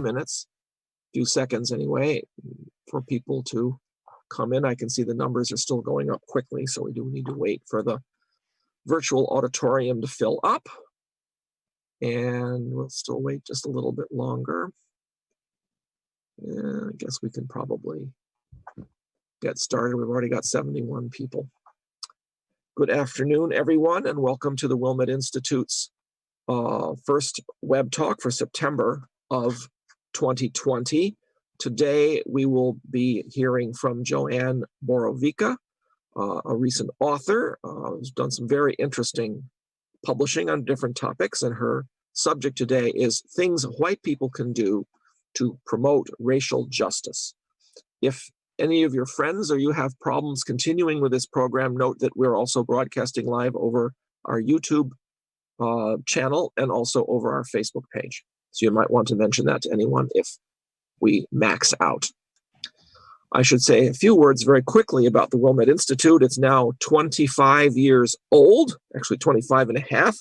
minutes, few seconds anyway, for people to come in. I can see the numbers are still going up quickly, so we do need to wait for the virtual auditorium to fill up. And we'll still wait just a little bit longer. And I guess we can probably get started. We've already got 71 people. Good afternoon, everyone, and welcome to the Wilmette Institute's first web talk for September of 2020. Today, we will be hearing from JoAnn Borovicka, a recent author who's done some very interesting publishing on different topics, and her subject today is things white people can do to promote racial justice. If any of your friends or you have problems continuing with this program, note that we're also broadcasting live over our YouTube channel and also over our Facebook page. So you might want to mention that to anyone if we max out. I should say a few words very quickly about the Wilmette Institute. It's now 25 years old, actually 25 and a half.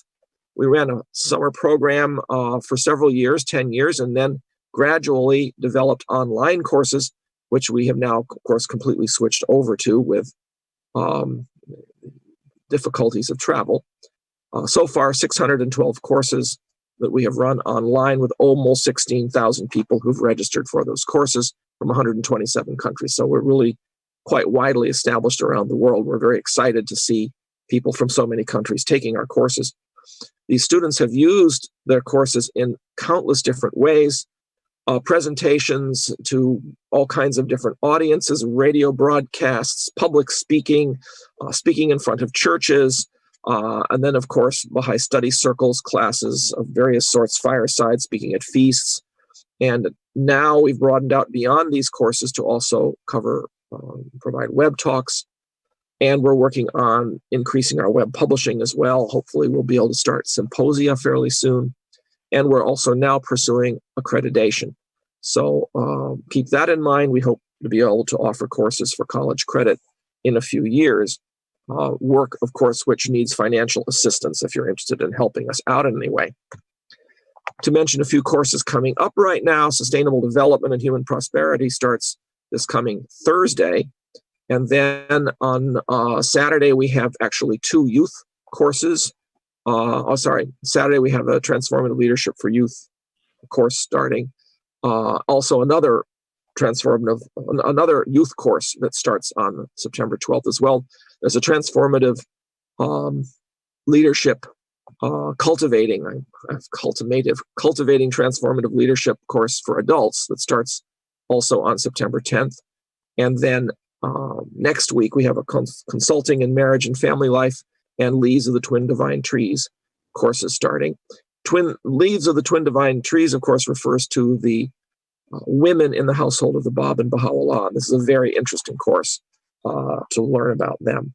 We ran a summer program for several years, 10 years, and then gradually developed online courses, which we have now, of course, completely switched over to with difficulties of travel. So far, 612 courses that we have run online with almost 16,000 people who've registered for those courses from 127 countries. So we're really quite widely established around the world. We're very excited to see people from so many countries taking our courses. These students have used their courses in countless different ways, presentations to all kinds of different audiences, radio broadcasts, public speaking, speaking in front of churches, and then, of course, Baha'i study circles, classes of various sorts, fireside, speaking at feasts. And now we've broadened out beyond these courses to also cover, provide web talks. And we're working on increasing our web publishing as well. Hopefully we'll be able to start symposia fairly soon. And we're also now pursuing accreditation. So keep that in mind. We hope to be able to offer courses for college credit in a few years. Work, of course, which needs financial assistance if you're interested in helping us out in any way. To mention a few courses coming up right now, Sustainable Development and Human Prosperity starts this coming Thursday. And then on Saturday, we have actually two youth courses. Saturday we have a Transformative Leadership for Youth course starting. Also another youth course that starts on September 12th as well. There's a Transformative Leadership Cultivating Transformative Leadership course for adults that starts also on September 10th. And then next week we have a Consulting in Marriage and Family Life and Leaves of the Twin Divine Trees courses starting. Leaves of the Twin Divine Trees, of course, refers to the women in the household of the Bab and Baha'u'llah. This is a very interesting course to learn about them.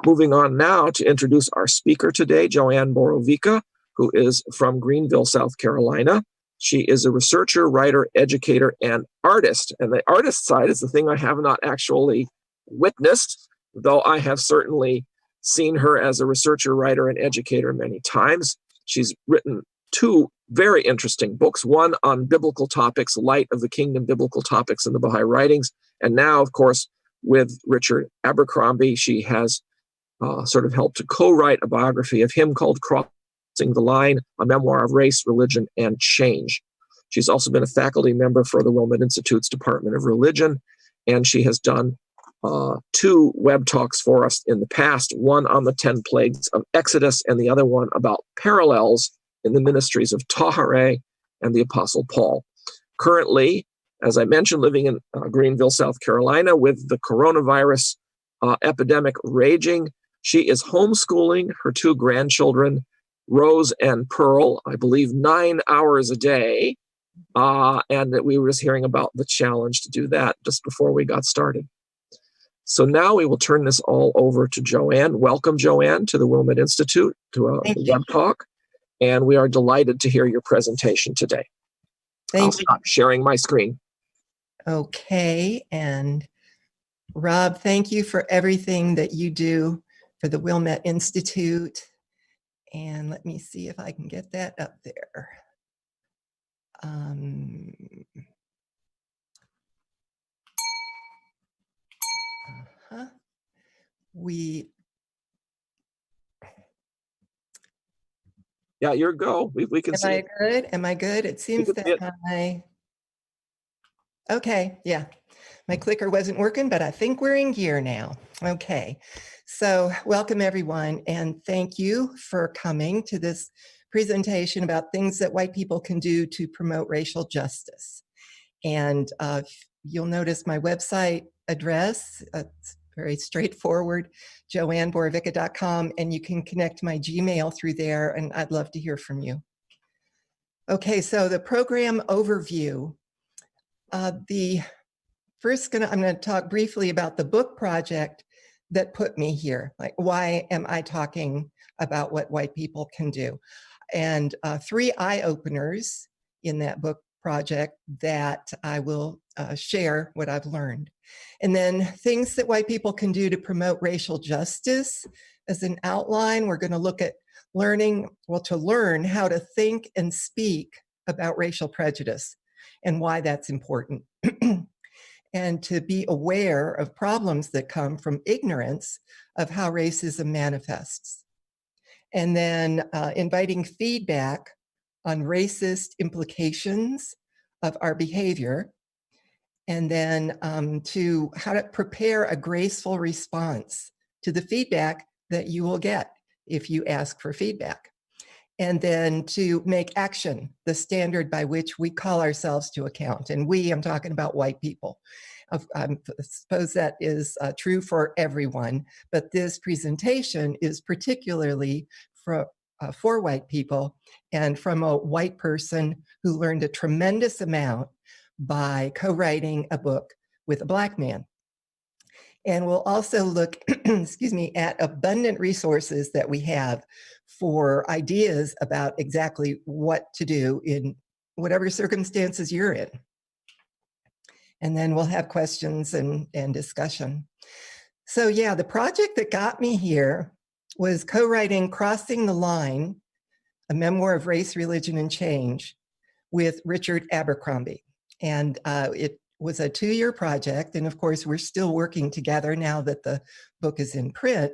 Moving on now to introduce our speaker today, JoAnn Borovicka, who is from Greenville, South Carolina. She is a researcher, writer, educator, and artist. And the artist side is the thing I have not actually witnessed, though I have certainly seen her as a researcher, writer, and educator many times. She's written two very interesting books, one on biblical topics, Light of the Kingdom, Biblical Topics in the Baha'i Writings. And now, of course, with Richard Abercrombie, she has sort of helped to co-write a biography of him called Crossing the Line, a Memoir of Race, Religion, and Change. She's also been a faculty member for the Wilmette Institute's Department of Religion, and she has done two web talks for us in the past, one on the 10 plagues of Exodus and the other one about parallels in the ministries of Tahareh and the Apostle Paul. Currently, as I mentioned, living in Greenville, South Carolina with the coronavirus epidemic raging, she is homeschooling her two grandchildren, Rose and Pearl, I believe 9 hours a day. And that we were just hearing about the challenge to do that just before we got started. So now we will turn this all over to JoAnn. Welcome, JoAnn, to the Wilmette Institute, to a web talk. And we are delighted to hear your presentation today. I'll stop sharing my screen. Okay. And Rob, thank you for everything that you do for the Wilmette Institute. And let me see if I can get that up there. Yeah, you're go. We can see it. Good? Am I good? It seems that okay, yeah. My clicker wasn't working, but I think we're in gear now. Okay, so welcome everyone, and thank you for coming to this presentation about things that white people can do to promote racial justice. And you'll notice my website address. It's very straightforward, JoAnnBorovicka.com, and you can connect my Gmail through there, and I'd love to hear from you. Okay, so the program overview. I'm going to talk briefly about the book project that put me here. Like, why am I talking about what white people can do? And 3 eye-openers in that book project that I will share what I've learned. And then things that white people can do to promote racial justice. As an outline, we're going to look at to learn how to think and speak about racial prejudice and why that's important. And to be aware of problems that come from ignorance of how racism manifests. And then inviting feedback on racist implications of our behavior, and then to how to prepare a graceful response to the feedback that you will get if you ask for feedback. And then to make action the standard by which we call ourselves to account. And I'm talking about white people. I suppose that is true for everyone, but this presentation is particularly for white people and from a white person who learned a tremendous amount by co-writing a book with a Black man. And we'll also look, excuse me, at abundant resources that we have for ideas about exactly what to do in whatever circumstances you're in. And then we'll have questions and discussion. So yeah, the project that got me here was co-writing Crossing the Line, a memoir of race, religion, and change with Richard Abercrombie. And it was a 2-year project. And of course, we're still working together now that the book is in print.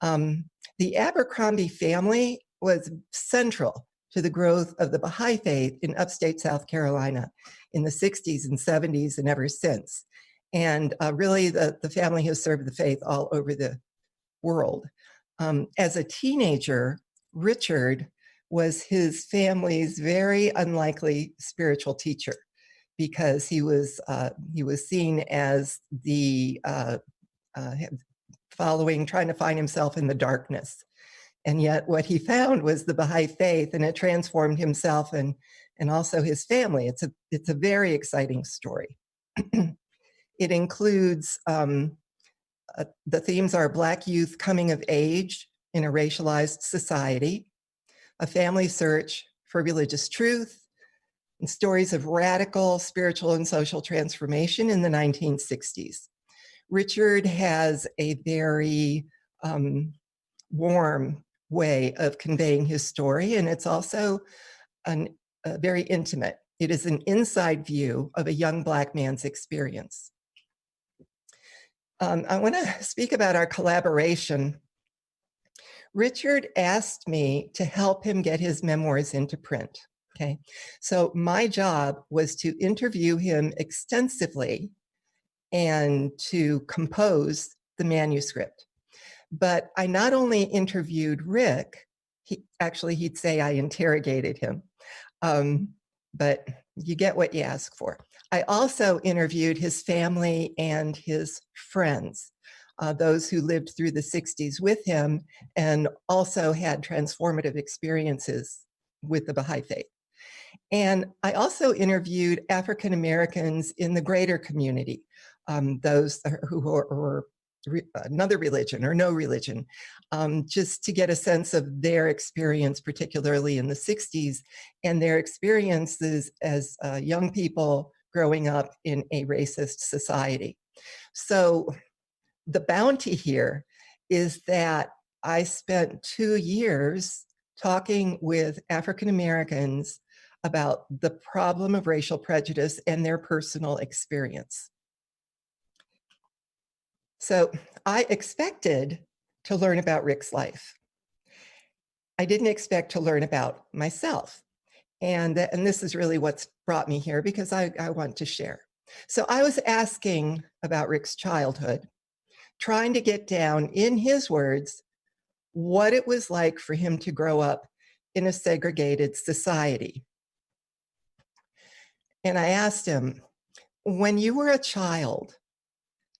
The Abercrombie family was central to the growth of the Baha'i faith in upstate South Carolina in the 60s and 70s and ever since. And really, the family has served the faith all over the world. As a teenager, Richard was his family's very unlikely spiritual teacher because he was seen as the trying to find himself in the darkness. And yet what he found was the Baha'i faith, and it transformed himself and also his family. It's a very exciting story. It includes, the themes are Black youth coming of age in a racialized society, a family search for religious truth, and stories of radical spiritual and social transformation in the 1960s. Richard has a very warm way of conveying his story, and it's also very intimate. It is an inside view of a young Black man's experience. I want to speak about our collaboration. Richard asked me to help him get his memoirs into print. Okay, so my job was to interview him extensively and to compose the manuscript. But I not only interviewed Rick, he'd say I interrogated him, but you get what you ask for. I also interviewed his family and his friends, those who lived through the 60s with him and also had transformative experiences with the Baha'i faith. And I also interviewed African Americans in the greater community, those who were another religion or no religion, just to get a sense of their experience, particularly in the 60s, and their experiences as young people growing up in a racist society. So the bounty here is that I spent 2 years talking with African Americans about the problem of racial prejudice and their personal experience. So I expected to learn about Rick's life. I didn't expect to learn about myself. And this is really what's brought me here, because I want to share. So I was asking about Rick's childhood, trying to get down, in his words, what it was like for him to grow up in a segregated society. And I asked him, when you were a child,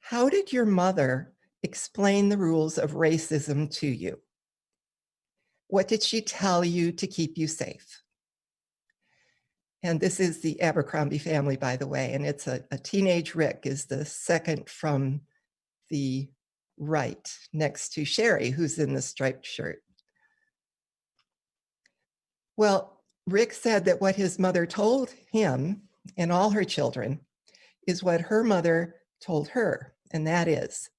how did your mother explain the rules of racism to you? What did she tell you to keep you safe? And this is the Abercrombie family, by the way, and it's a teenage Rick is the second from the right, next to Sherry, who's in the striped shirt. Well, Rick said that what his mother told him and all her children is what her mother told her, and that is,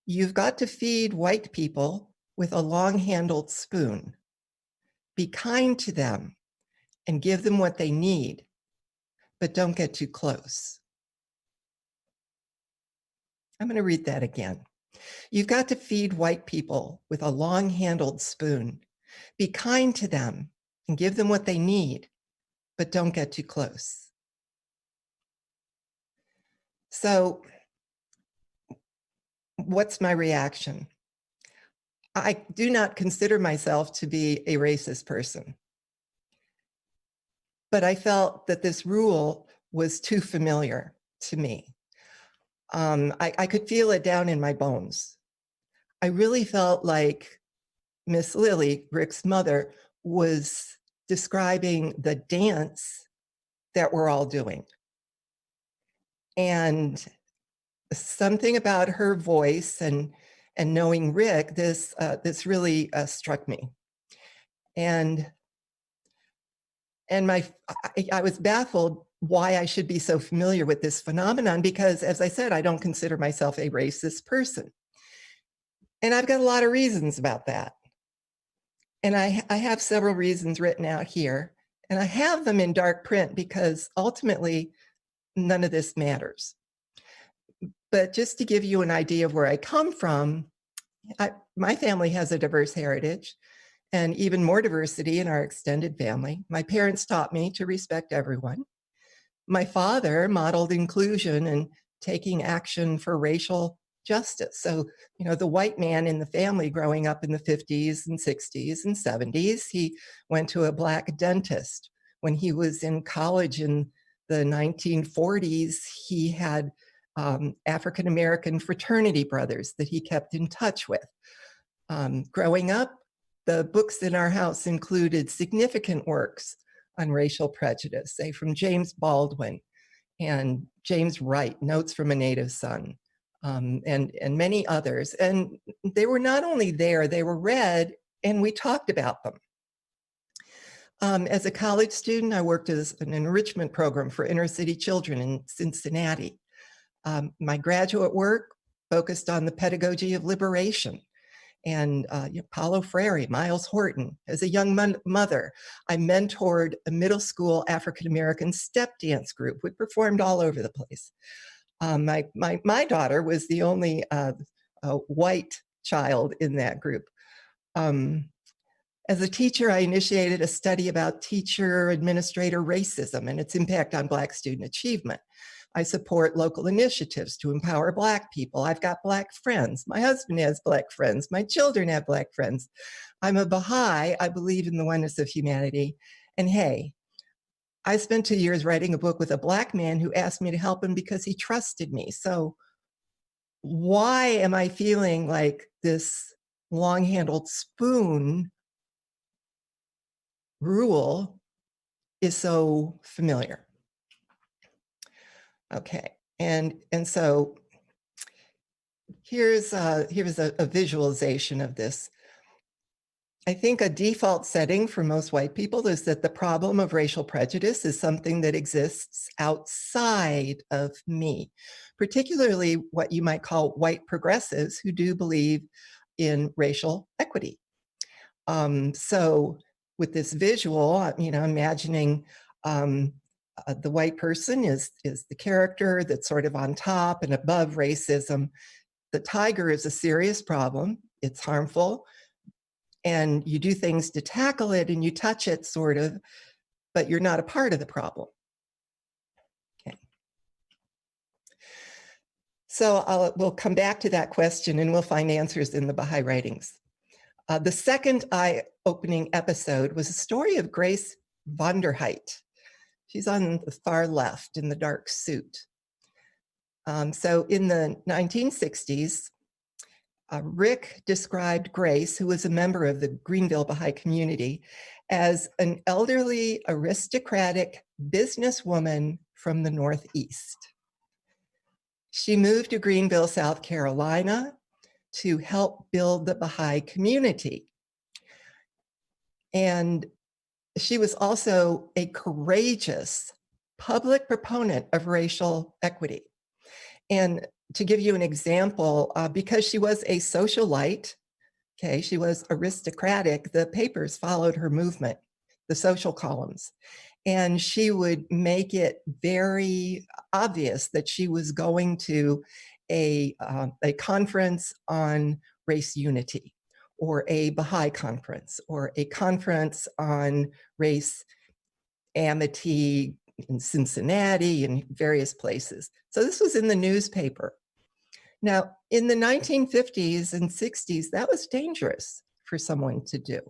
you've got to feed white people with a long-handled spoon. Be kind to them and give them what they need, but don't get too close. I'm going to read that again. You've got to feed white people with a long-handled spoon. Be kind to them and give them what they need, but don't get too close. So what's my reaction? I do not consider myself to be a racist person, but I felt that this rule was too familiar to me. I could feel it down in my bones. I really felt like Miss Lily, Rick's mother, was describing the dance that we're all doing. And something about her voice and knowing Rick, this really struck me. And I was baffled why I should be so familiar with this phenomenon, because, as I said, I don't consider myself a racist person. And I've got a lot of reasons about that. And I have several reasons written out here, and I have them in dark print because ultimately none of this matters. But just to give you an idea of where I come from, my family has a diverse heritage and even more diversity in our extended family. My parents taught me to respect everyone. My father modeled inclusion and taking action for racial justice. So, you know, the white man in the family growing up in the 50s and 60s and 70s, he went to a Black dentist. When he was in college in the 1940s, he had African-American fraternity brothers that he kept in touch with. Growing up, the books in our house included significant works on racial prejudice, say from James Baldwin and James Wright, Notes from a Native Son, and many others. And they were not only there, they were read and we talked about them. As a college student, I worked as an enrichment program for inner city children in Cincinnati. My graduate work focused on the pedagogy of liberation. And Paulo Freire, Miles Horton. As a young mother, I mentored a middle school African-American step dance group. We performed all over the place. My daughter was the only white child in that group. As a teacher, I initiated a study about teacher-administrator racism and its impact on Black student achievement. I support local initiatives to empower Black people. I've got Black friends. My husband has Black friends. My children have Black friends. I'm a Baha'i. I believe in the oneness of humanity. And hey, I spent 2 years writing a book with a Black man who asked me to help him because he trusted me. So why am I feeling like this long-handled spoon rule is so familiar? Okay, and so here's a visualization of this. I think a default setting for most white people is that the problem of racial prejudice is something that exists outside of me, particularly what you might call white progressives who do believe in racial equity. So with this visual, you know, imagining the white person is the character that's sort of on top and above racism. the tiger is a serious problem. It's harmful. And you do things to tackle it and you touch it, sort of, but you're not a part of the problem. Okay. So we'll come back to that question and we'll find answers in the Baha'i writings. The second eye-opening episode was a story of Grace von der Heit. She's on the far left in the dark suit. So in the 1960s, Rick described Grace, who was a member of the Greenville Baha'i community, as an elderly, aristocratic businesswoman from the Northeast. She moved to Greenville, South Carolina, to help build the Baha'i community. And she was also a courageous public proponent of racial equity. And to give you an example, because she was a socialite, okay, she was aristocratic, the papers followed her movement, the social columns. And she would make it very obvious that she was going to a conference on race unity, or a Baha'i conference, or a conference on race amity in Cincinnati and various places. So this was in the newspaper. Now, in the 1950s and 60s, that was dangerous for someone to do.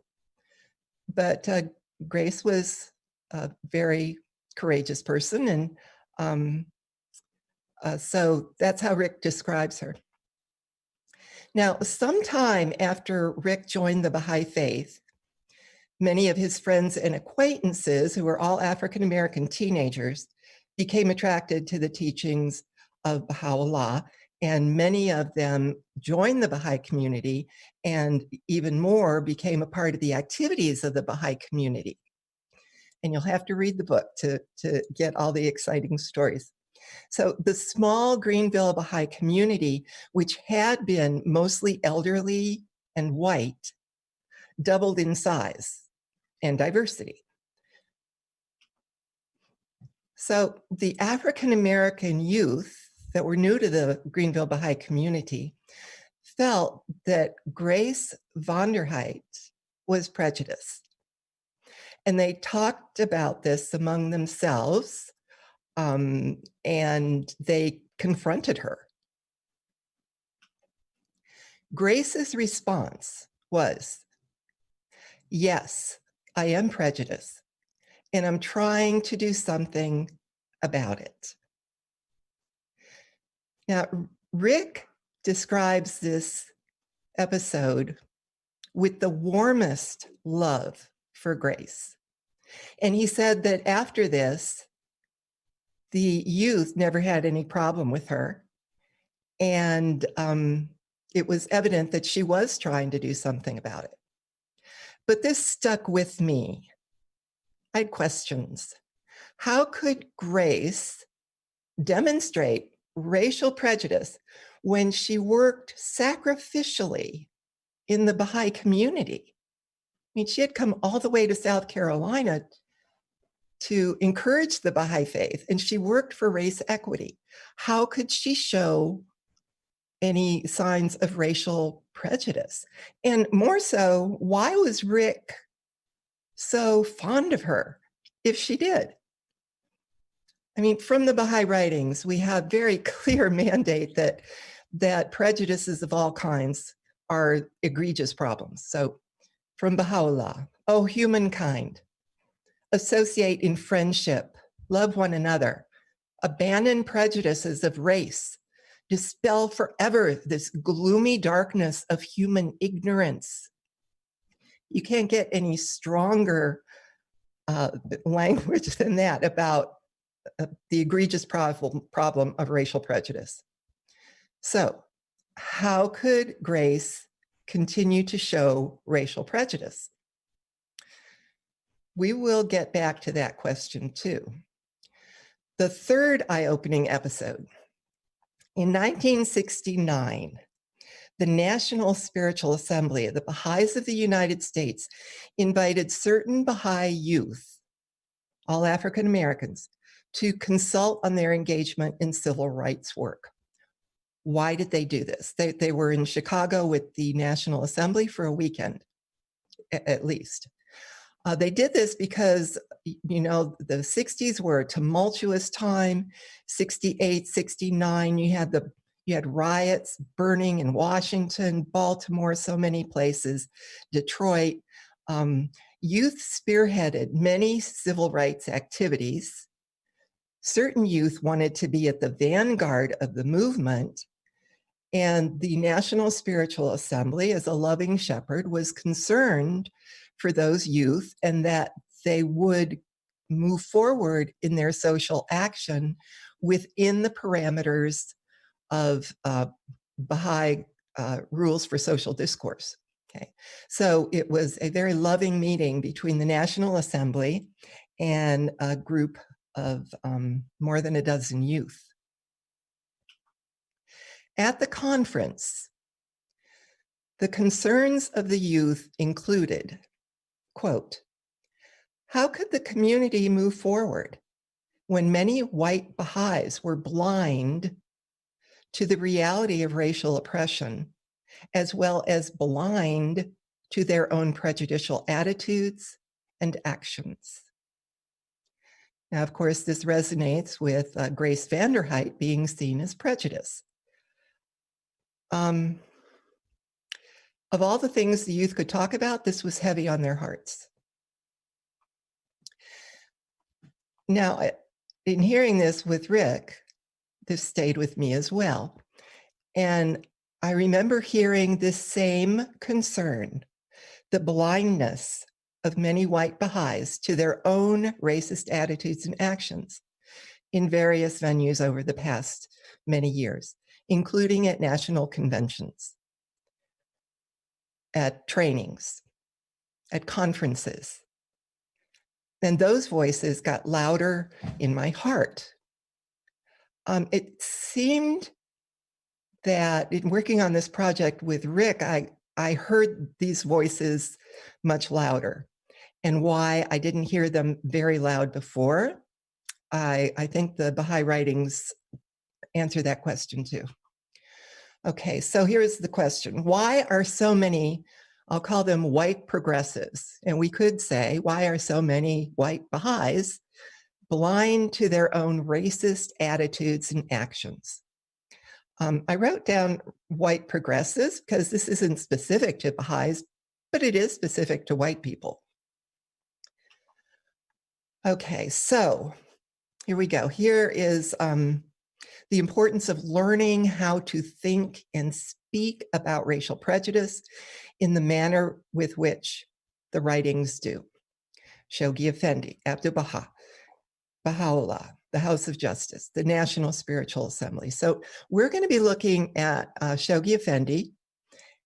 But Grace was a very courageous person, and so that's how Rick describes her. Now, sometime after Rick joined the Baha'i faith, many of his friends and acquaintances, who were all African-American teenagers, became attracted to the teachings of Baha'u'llah, and many of them joined the Baha'i community, and even more became a part of the activities of the Baha'i community. And you'll have to read the book to get all the exciting stories. So the small Greenville Baha'i community, which had been mostly elderly and white, doubled in size and diversity. So the African-American youth that were new to the Greenville Baha'i community felt that Grace von der Heit was prejudiced. And they talked about this among themselves, and they confronted her. Grace's response was, yes, I am prejudiced, and I'm trying to do something about it. Now, Rick describes this episode with the warmest love for Grace. And he said that after this, the youth never had any problem with her. And it was evident that she was trying to do something about it. But this stuck with me. I had questions. How could Grace demonstrate racial prejudice when she worked sacrificially in the Baha'i community? I mean, she had come all the way to South Carolina to encourage the Baha'i faith, and she worked for race equity. How could she show any signs of racial prejudice? And more so, why was Rick so fond of her if she did? I mean, from the Baha'i writings, we have very clear mandate that prejudices of all kinds are egregious problems. So from Baha'u'llah, oh, humankind, associate in friendship, love one another, abandon prejudices of race, dispel forever this gloomy darkness of human ignorance. You can't get any stronger language than that about the egregious problem of racial prejudice. So, how could Grace continue to show racial prejudice? We will get back to that question too. The third eye-opening episode. In 1969, the National Spiritual Assembly of the Baha'is of the United States invited certain Baha'i youth, all African Americans, to consult on their engagement in civil rights work. Why did they do this? They were in Chicago with the National Assembly for a weekend, at least. They did this because, you know, the 60s were a tumultuous time. 68, 69, you had riots burning in Washington, Baltimore, so many places, Detroit. Youth spearheaded many civil rights activities. Certain youth wanted to be at the vanguard of the movement, and the National Spiritual Assembly, as a loving shepherd, was concerned for those youth and that they would move forward in their social action within the parameters of Baha'i rules for social discourse. Okay, so it was a very loving meeting between the National Assembly and a group of more than a dozen youth. At the conference, the concerns of the youth included, quote, how could the community move forward when many white Baha'is were blind to the reality of racial oppression, as well as blind to their own prejudicial attitudes and actions? Now, of course, this resonates with Grace Vanderheit being seen as prejudice. Of all the things the youth could talk about, this was heavy on their hearts. Now, in hearing this with Rick, this stayed with me as well. And I remember hearing this same concern, the blindness of many white Baha'is to their own racist attitudes and actions in various venues over the past many years, including at national conventions, at trainings, at conferences. And those voices got louder in my heart. It seemed that in working on this project with Rick, I heard these voices much louder. And why I didn't hear them very loud before, I think the Baha'i writings answer that question too. Okay, so here's the question. Why are so many, I'll call them white progressives, and we could say, why are so many white Baha'is blind to their own racist attitudes and actions? I wrote down white progressives because this isn't specific to Baha'is, but it is specific to white people. Okay, so here we go. Here is the importance of learning how to think and speak about racial prejudice in the manner with which the writings do. Shoghi Effendi, Abdu'l-Baha, Baha'u'llah, the House of Justice, the National Spiritual Assembly. So we're going to be looking at Shoghi Effendi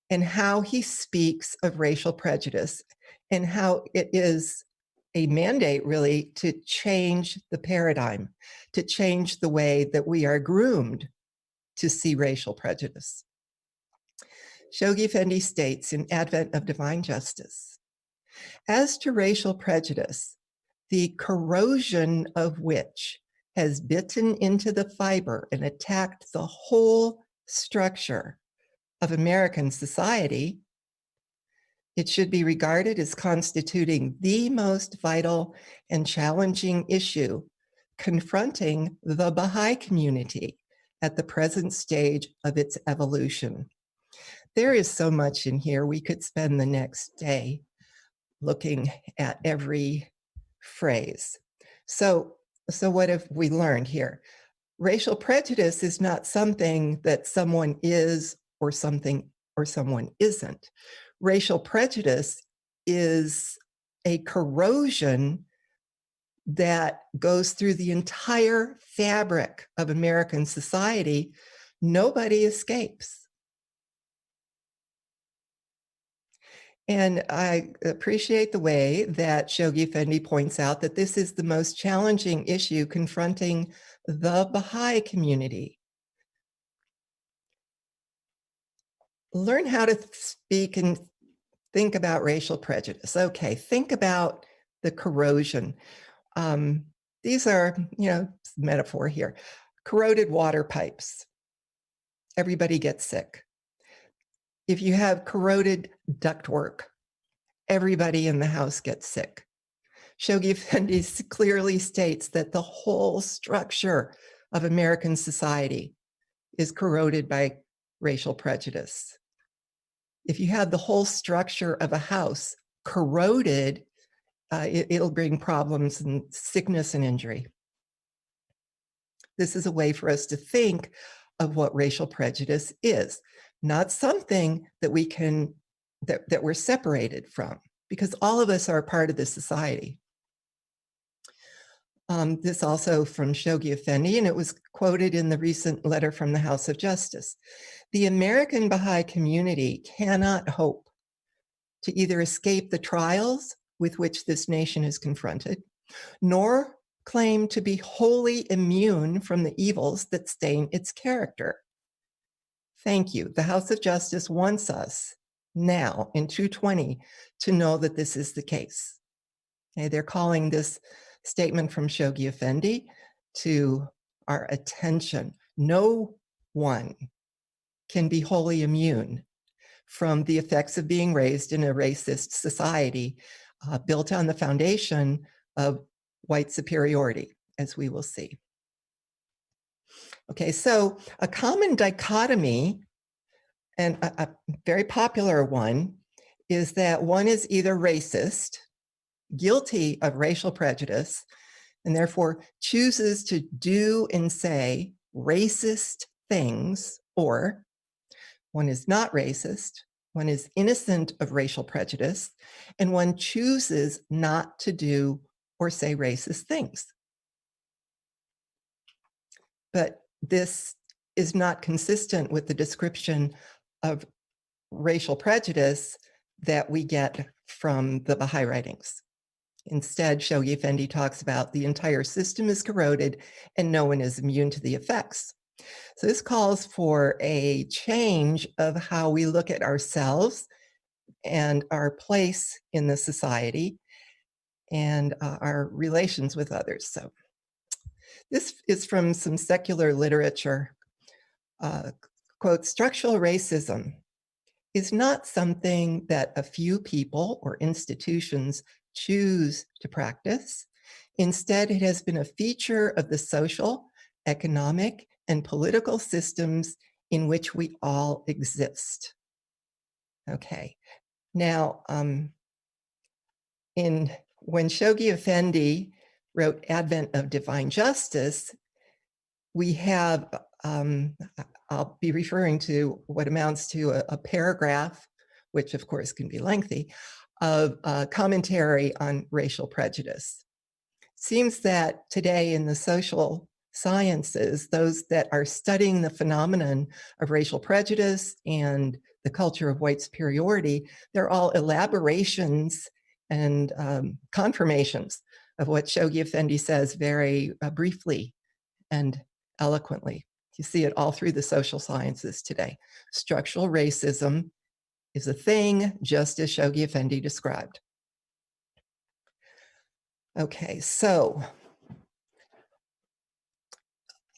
and how he speaks of racial prejudice and how it is a mandate really to change the paradigm, to change the way that we are groomed to see racial prejudice. Shoghi Effendi states in Advent of Divine Justice, as to racial prejudice, the corrosion of which has bitten into the fiber and attacked the whole structure of American society, it should be regarded as constituting the most vital and challenging issue confronting the Baha'i community at the present stage of its evolution. There is so much in here. We could spend the next day looking at every phrase. So what have we learned here? Racial prejudice is not something that someone is or someone isn't. Racial prejudice is a corrosion that goes through the entire fabric of American society. Nobody escapes. And I appreciate the way that Shoghi Effendi points out that this is the most challenging issue confronting the Baha'i community. Learn how to speak and think about racial prejudice. Okay, think about the corrosion. These are, metaphor here, corroded water pipes. everybody gets sick. If you have corroded ductwork, everybody in the house gets sick. Shoghi Effendi clearly states that the whole structure of American society is corroded by racial prejudice. If you have the whole structure of a house corroded, it'll bring problems and sickness and injury. This is a way for us to think of what racial prejudice is, not something that we can, that we're separated from, because all of us are a part of this society. This also from Shoghi Effendi, and it was quoted in the recent letter from the House of Justice. The American Baha'i community cannot hope to either escape the trials with which this nation is confronted, nor claim to be wholly immune from the evils that stain its character. Thank you. The House of Justice wants us now in 220 to know that this is the case. Okay, they're calling this statement from Shoghi Effendi to our attention. No one can be wholly immune from the effects of being raised in a racist society built on the foundation of white superiority, as we will see. Okay, so a common dichotomy, and a very popular one, is that one is either racist, guilty of racial prejudice, and therefore chooses to do and say racist things, or one is not racist, one is innocent of racial prejudice, and one chooses not to do or say racist things. But this is not consistent with the description of racial prejudice that we get from the Baha'i writings. Instead, Shoghi Effendi talks about the entire system is corroded and no one is immune to the effects. So this calls for a change of how we look at ourselves and our place in the society and our relations with others. So this is from some secular literature. Quote, structural racism is not something that a few people or institutions choose to practice. Instead, it has been a feature of the social, economic, and political systems in which we all exist. Okay, now, when Shoghi Effendi wrote Advent of Divine Justice, we have, I'll be referring to what amounts to a paragraph, which of course can be lengthy, of commentary on racial prejudice. Seems that today in the social sciences, those that are studying the phenomenon of racial prejudice and the culture of white superiority, they're all elaborations and confirmations of what Shoghi Effendi says very briefly and eloquently. You see it all through the social sciences today. Structural racism is a thing, just as Shoghi Effendi described. Okay, so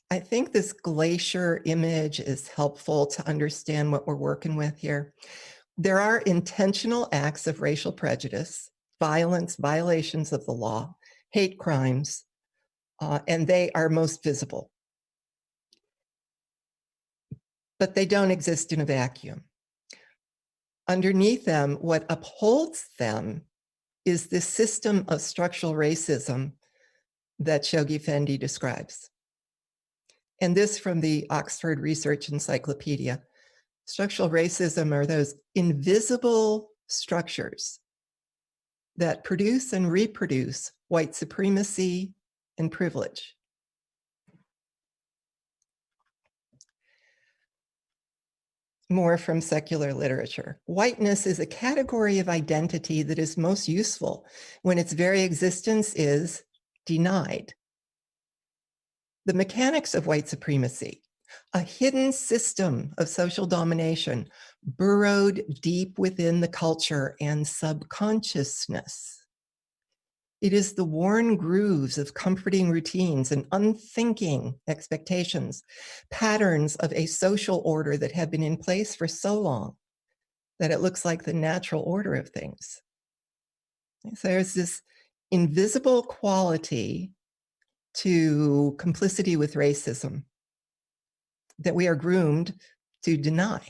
I think this glacier image is helpful to understand what we're working with here. There are intentional acts of racial prejudice, violence, violations of the law, hate crimes, and they are most visible. But they don't exist in a vacuum. Underneath them, what upholds them is this system of structural racism that Shoghi Effendi describes. And this from the Oxford Research Encyclopedia. Structural racism are those invisible structures that produce and reproduce white supremacy and privilege. More from secular literature. Whiteness is a category of identity that is most useful when its very existence is denied. The mechanics of white supremacy, a hidden system of social domination burrowed deep within the culture and subconsciousness, It is the worn grooves of comforting routines and unthinking expectations, patterns of a social order that have been in place for so long that it looks like the natural order of things. So there's this invisible quality to complicity with racism that we are groomed to deny.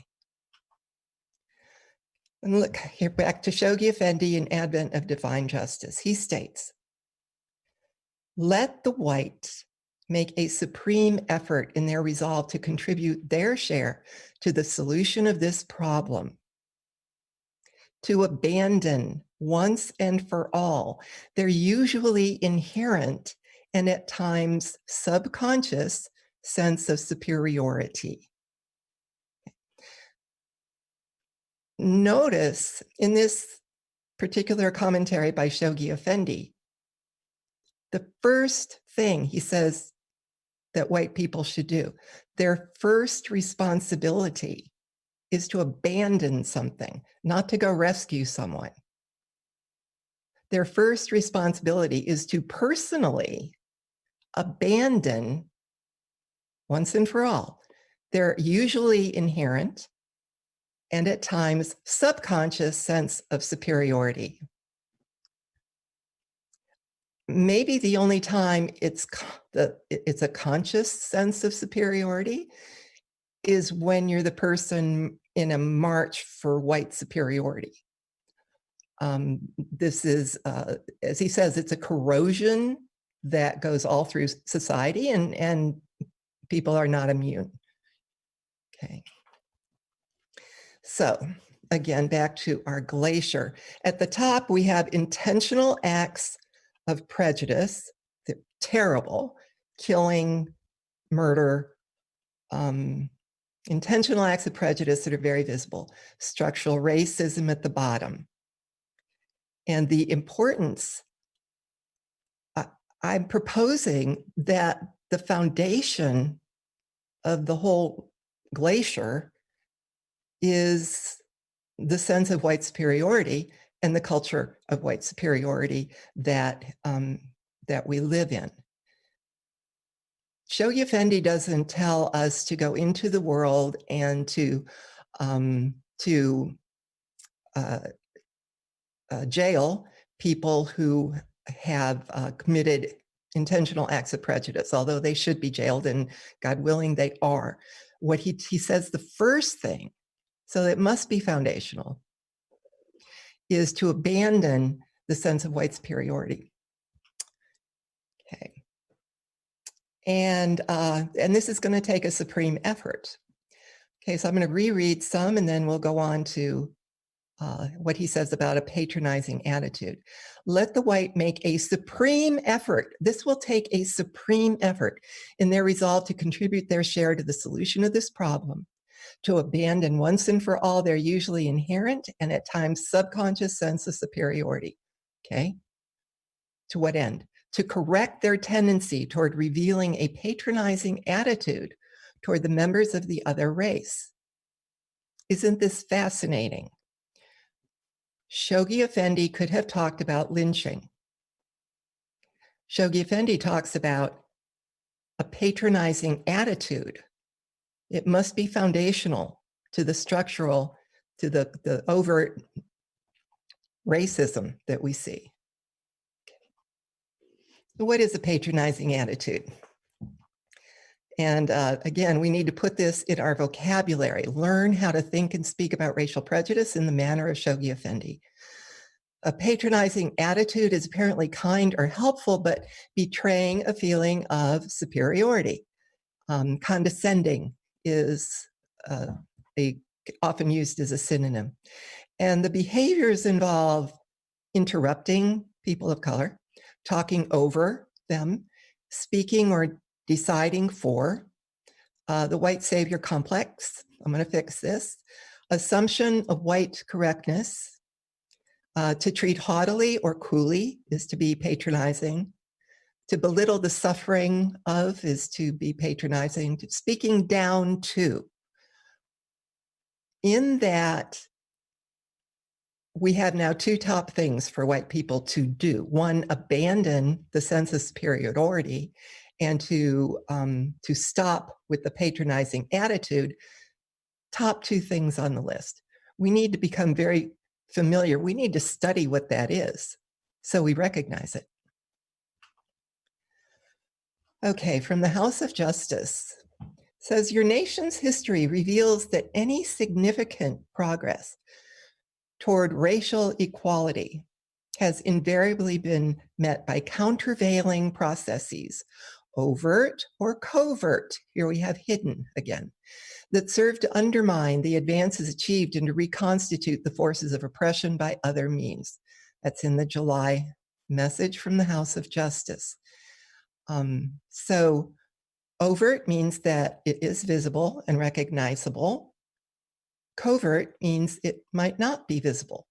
And look, here back to Shoghi Effendi in Advent of Divine Justice. He states, let the whites make a supreme effort in their resolve to contribute their share to the solution of this problem, to abandon once and for all their usually inherent and at times subconscious sense of superiority. Notice in this particular commentary by Shoghi Effendi, the first thing he says that white people should do, their first responsibility is to abandon something, not to go rescue someone. Their first responsibility is to personally abandon, once and for all, their usually inherent and at times subconscious sense of superiority. Maybe the only time it's a conscious sense of superiority is when you're the person in a march for white superiority. This is, as he says, it's a corrosion that goes all through society, and people are not immune. Okay. So again, back to our glacier. At the top, we have intentional acts of prejudice. They're terrible, killing, murder, intentional acts of prejudice that are very visible. Structural racism at the bottom. And the importance, I'm proposing that the foundation of the whole glacier is the sense of white superiority and the culture of white superiority that, that we live in. Shoghi Effendi doesn't tell us to go into the world and to jail people who have committed intentional acts of prejudice, although they should be jailed, and God willing, they are. What he says, the first thing, so it must be foundational, is to abandon the sense of white superiority. Okay. And this is going to take a supreme effort. Okay, so I'm going to reread some, and then we'll go on to what he says about a patronizing attitude. Let the white make a supreme effort. This will take a supreme effort in their resolve to contribute their share to the solution of this problem, to abandon once and for all their usually inherent and at times subconscious sense of superiority. Okay? To what end? To correct their tendency toward revealing a patronizing attitude toward the members of the other race. Isn't this fascinating? Shoghi Effendi could have talked about lynching. Shoghi Effendi talks about a patronizing attitude. It must be foundational to the structural, to the overt racism that we see. So what is a patronizing attitude? And again, we need to put this in our vocabulary, learn how to think and speak about racial prejudice in the manner of Shoghi Effendi. A patronizing attitude is apparently kind or helpful, but betraying a feeling of superiority. Condescending is often used as a synonym. And the behaviors involve interrupting people of color, talking over them, speaking or deciding for, the white savior complex, I'm going to fix this, assumption of white correctness, to treat haughtily or coolly is to be patronizing, to belittle the suffering of is to be patronizing, to speaking down to. In that we have now two top things for white people to do. One, abandon the sense of superiority, and to stop with the patronizing attitude. Top two things on the list. We need to become very familiar. We need to study what that is so we recognize it. Okay, from the House of Justice. Says, your nation's history reveals that any significant progress toward racial equality has invariably been met by countervailing processes, overt or covert, here we have hidden again, that serve to undermine the advances achieved and to reconstitute the forces of oppression by other means. That's in the July message from the House of Justice. So overt means that it is visible and recognizable. Covert means it might not be visible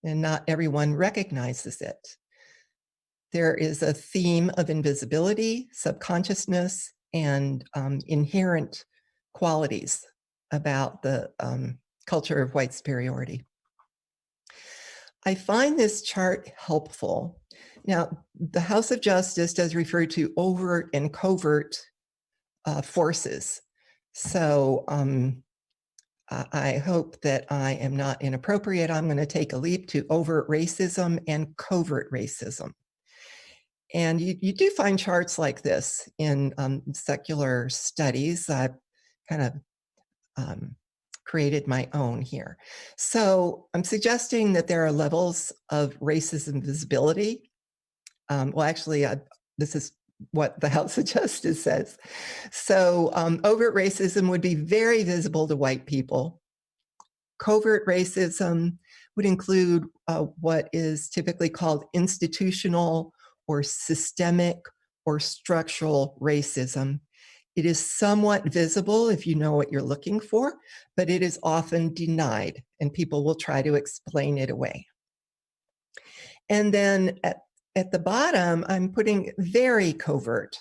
and not everyone recognizes it. There is a theme of invisibility, subconsciousness, and inherent qualities about the culture of white superiority. I find this chart helpful. Now, the House of Justice does refer to overt and covert forces. So I hope that I am not inappropriate. I'm going to take a leap to overt racism and covert racism. And you do find charts like this in secular studies. I've kind of created my own here. So I'm suggesting that there are levels of racism visibility. Well, actually, this is what the House of Justice says. So overt racism would be very visible to white people. Covert racism would include what is typically called institutional or systemic or structural racism. It is somewhat visible if you know what you're looking for, but it is often denied, and people will try to explain it away. And then at the bottom, I'm putting very covert,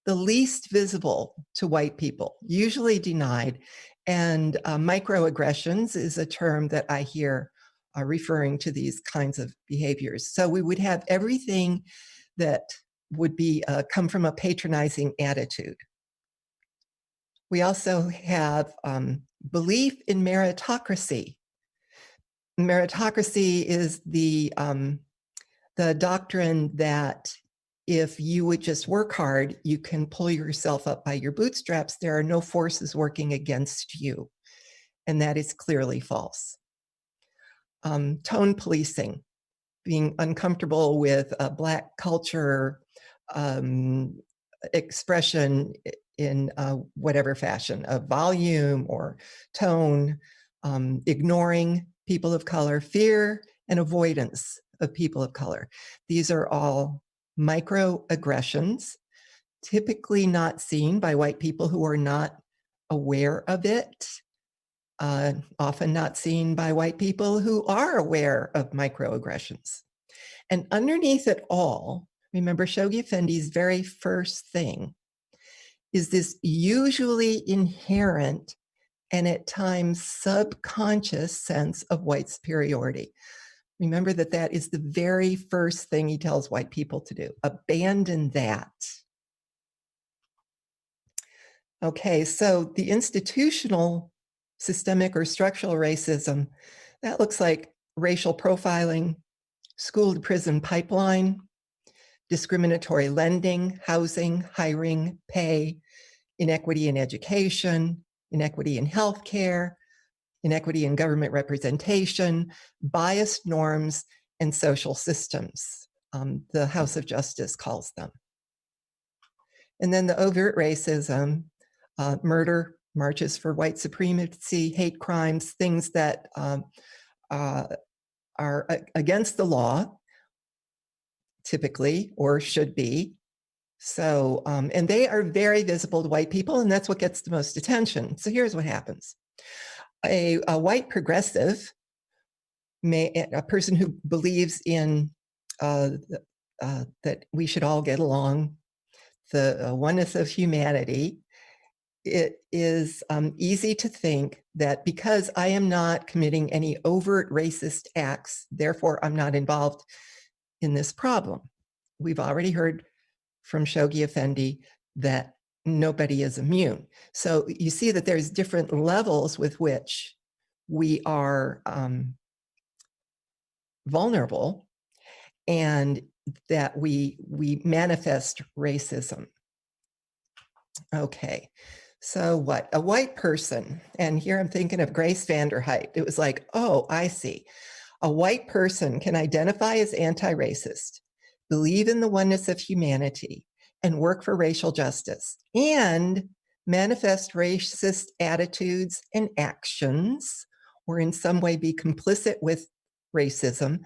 the least visible to white people, usually denied. And microaggressions is a term that I hear referring to these kinds of behaviors. So we would have everything that would be come from a patronizing attitude. We also have belief in meritocracy. Meritocracy is the doctrine that if you would just work hard, you can pull yourself up by your bootstraps. There are no forces working against you. And that is clearly false. Tone policing, being uncomfortable with Black culture expression in whatever fashion, of volume or tone, ignoring people of color, fear and avoidance of people of color. These are all microaggressions, typically not seen by white people who are not aware of it, often not seen by white people who are aware of microaggressions. And underneath it all, remember Shoghi Effendi's very first thing is this usually inherent and at times subconscious sense of white superiority. Remember that that is the very first thing he tells white people to do. Abandon that. Okay, so the institutional, systemic or structural racism, that looks like racial profiling, school to prison pipeline, discriminatory lending, housing, hiring, pay, inequity in education, inequity in healthcare, inequity in government representation, biased norms, and social systems. The House of Justice calls them. And then the overt racism, murder, marches for white supremacy, hate crimes, things that are against the law, typically, or should be. So, and they are very visible to white people, and that's what gets the most attention. So here's what happens. A white progressive, a person who believes in that we should all get along, the oneness of humanity, it is easy to think that because I am not committing any overt racist acts, therefore I'm not involved in this problem. We've already heard from Shoghi Effendi that nobody is immune. So you see that there's different levels with which we are vulnerable, and that we manifest racism. Okay, so what? A white person, and here I'm thinking of Grace Vanderheit. It was like, oh, I see. A white person can identify as anti-racist, believe in the oneness of humanity, and work for racial justice, and manifest racist attitudes and actions, or in some way be complicit with racism,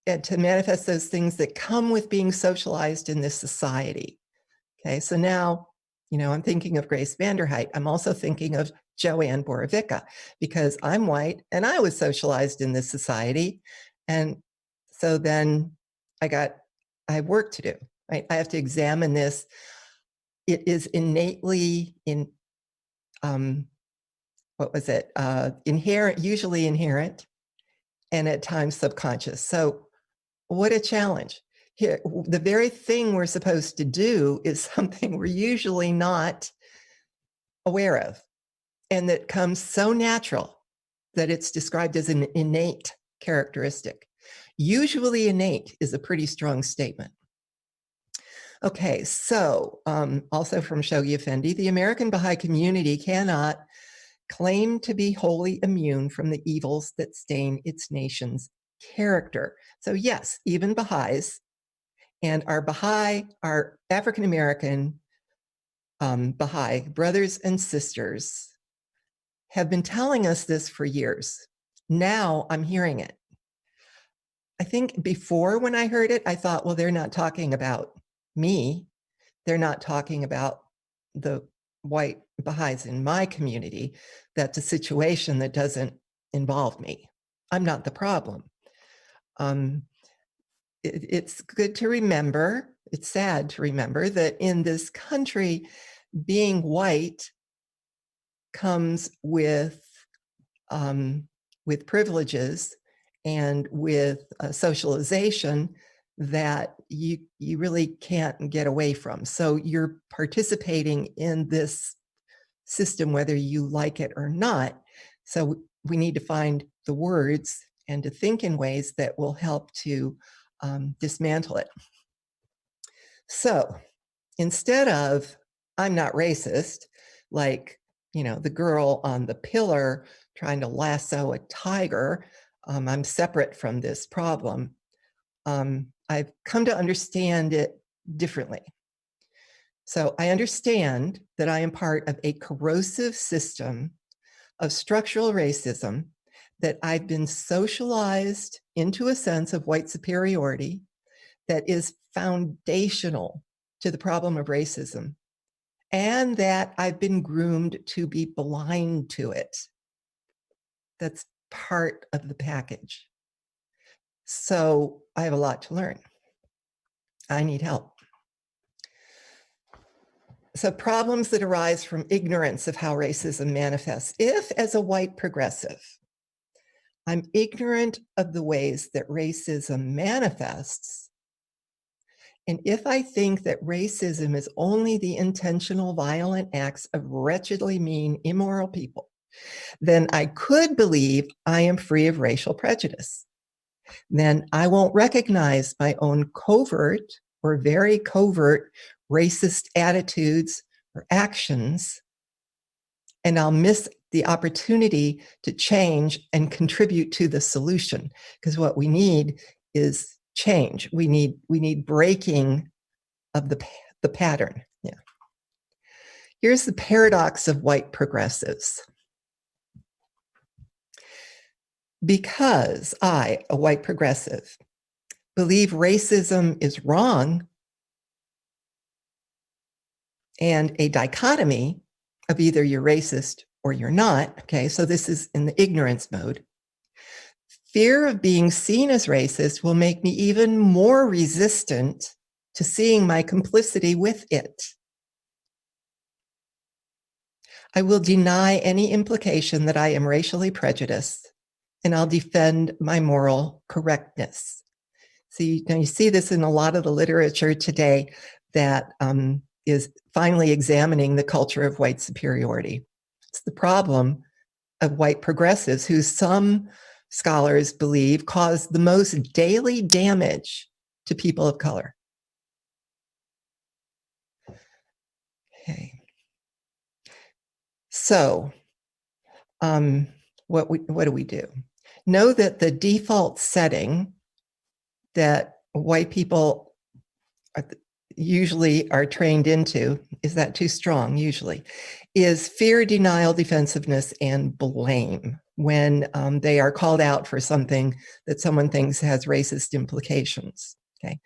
and to manifest those things that come with being socialized in this society. Okay, so now, I'm thinking of Grace Vanderheit. I'm also thinking of JoAnn Borovicka, because I'm white and I was socialized in this society. And so then I have work to do, right? I have to examine this. It is innately inherent, usually inherent, and at times subconscious. So what a challenge. Here, the very thing we're supposed to do is something we're usually not aware of, and that comes so natural that it's described as an innate characteristic. Usually innate is a pretty strong statement. Okay, so also from Shoghi Effendi, the American Baha'i community cannot claim to be wholly immune from the evils that stain its nation's character. So yes, even Baha'is, and our African-American Baha'i brothers and sisters have been telling us this for years. Now I'm hearing it. I think before, when I heard it, I thought, well, they're not talking about me. They're not talking about the white Baha'is in my community. That's a situation that doesn't involve me. I'm not the problem. It's good to remember, it's sad to remember that in this country, being white comes with privileges and with socialization that you really can't get away from. So you're participating in this system, whether you like it or not. So we need to find the words and to think in ways that will help to dismantle it. So instead of, I'm not racist, like, the girl on the pillar trying to lasso a tiger, I'm separate from this problem. I've come to understand it differently. So I understand that I am part of a corrosive system of structural racism, that I've been socialized into a sense of white superiority that is foundational to the problem of racism, and that I've been groomed to be blind to it. That's part of the package. So I have a lot to learn. I need help. So problems that arise from ignorance of how racism manifests. If, as a white progressive, I'm ignorant of the ways that racism manifests, and if I think that racism is only the intentional violent acts of wretchedly mean, immoral people, then I could believe I am free of racial prejudice. Then I won't recognize my own covert or very covert racist attitudes or actions, and I'll miss the opportunity to change and contribute to the solution. Because what we need is change. We need breaking of the pattern. Yeah. Here's the paradox of white progressives. Because I, a white progressive, believe racism is wrong, and a dichotomy of either you're racist or you're not, okay, so this is in the ignorance mode. Fear of being seen as racist will make me even more resistant to seeing my complicity with it. I will deny any implication that I am racially prejudiced, and I'll defend my moral correctness. So you see this in a lot of the literature today that is finally examining the culture of white superiority. It's the problem of white progressives, who some scholars believe cause the most daily damage to people of color. Okay. So what do we do? Know that the default setting that white people usually are trained into, is that too strong? Usually, is fear, denial, defensiveness, and blame when they are called out for something that someone thinks has racist implications. Okay.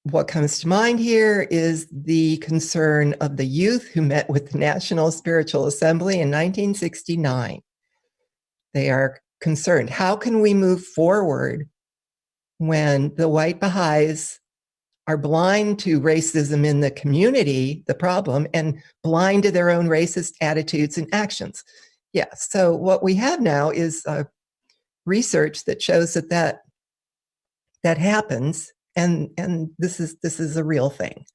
What comes to mind here is the concern of the youth who met with the National Spiritual Assembly in 1969. They are concerned, how can we move forward when the white Baha'is are blind to racism in the community, the problem, and blind to their own racist attitudes and actions? Yeah, so what we have now is research that shows that happens, and this is a real thing.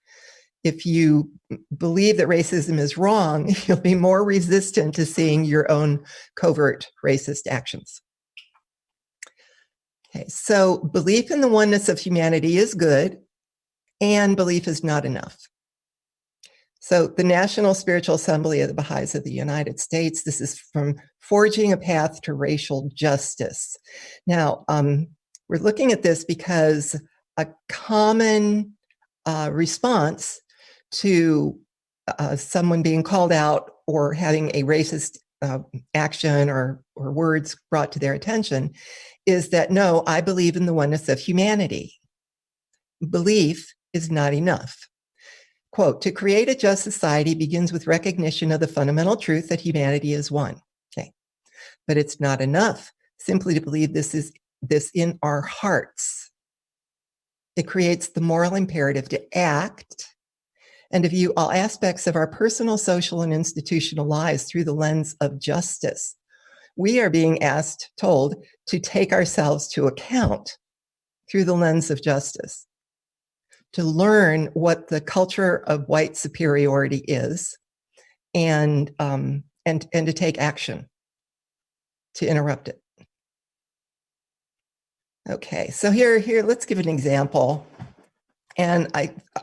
If you believe that racism is wrong, you'll be more resistant to seeing your own covert racist actions. Okay, so belief in the oneness of humanity is good, and belief is not enough. So the National Spiritual Assembly of the Baha'is of the United States, this is from Forging a Path to Racial Justice. Now, we're looking at this because a common response to someone being called out or having a racist action or words brought to their attention is that, no, I believe in the oneness of humanity. Belief is not enough. Quote, to create a just society begins with recognition of the fundamental truth that humanity is one. Okay, but it's not enough simply to believe this in our hearts. It creates the moral imperative to act and to view all aspects of our personal, social, and institutional lives through the lens of justice. We are being told to take ourselves to account through the lens of justice, to learn what the culture of white superiority is, and to take action to interrupt it. Okay, so here, let's give an example. And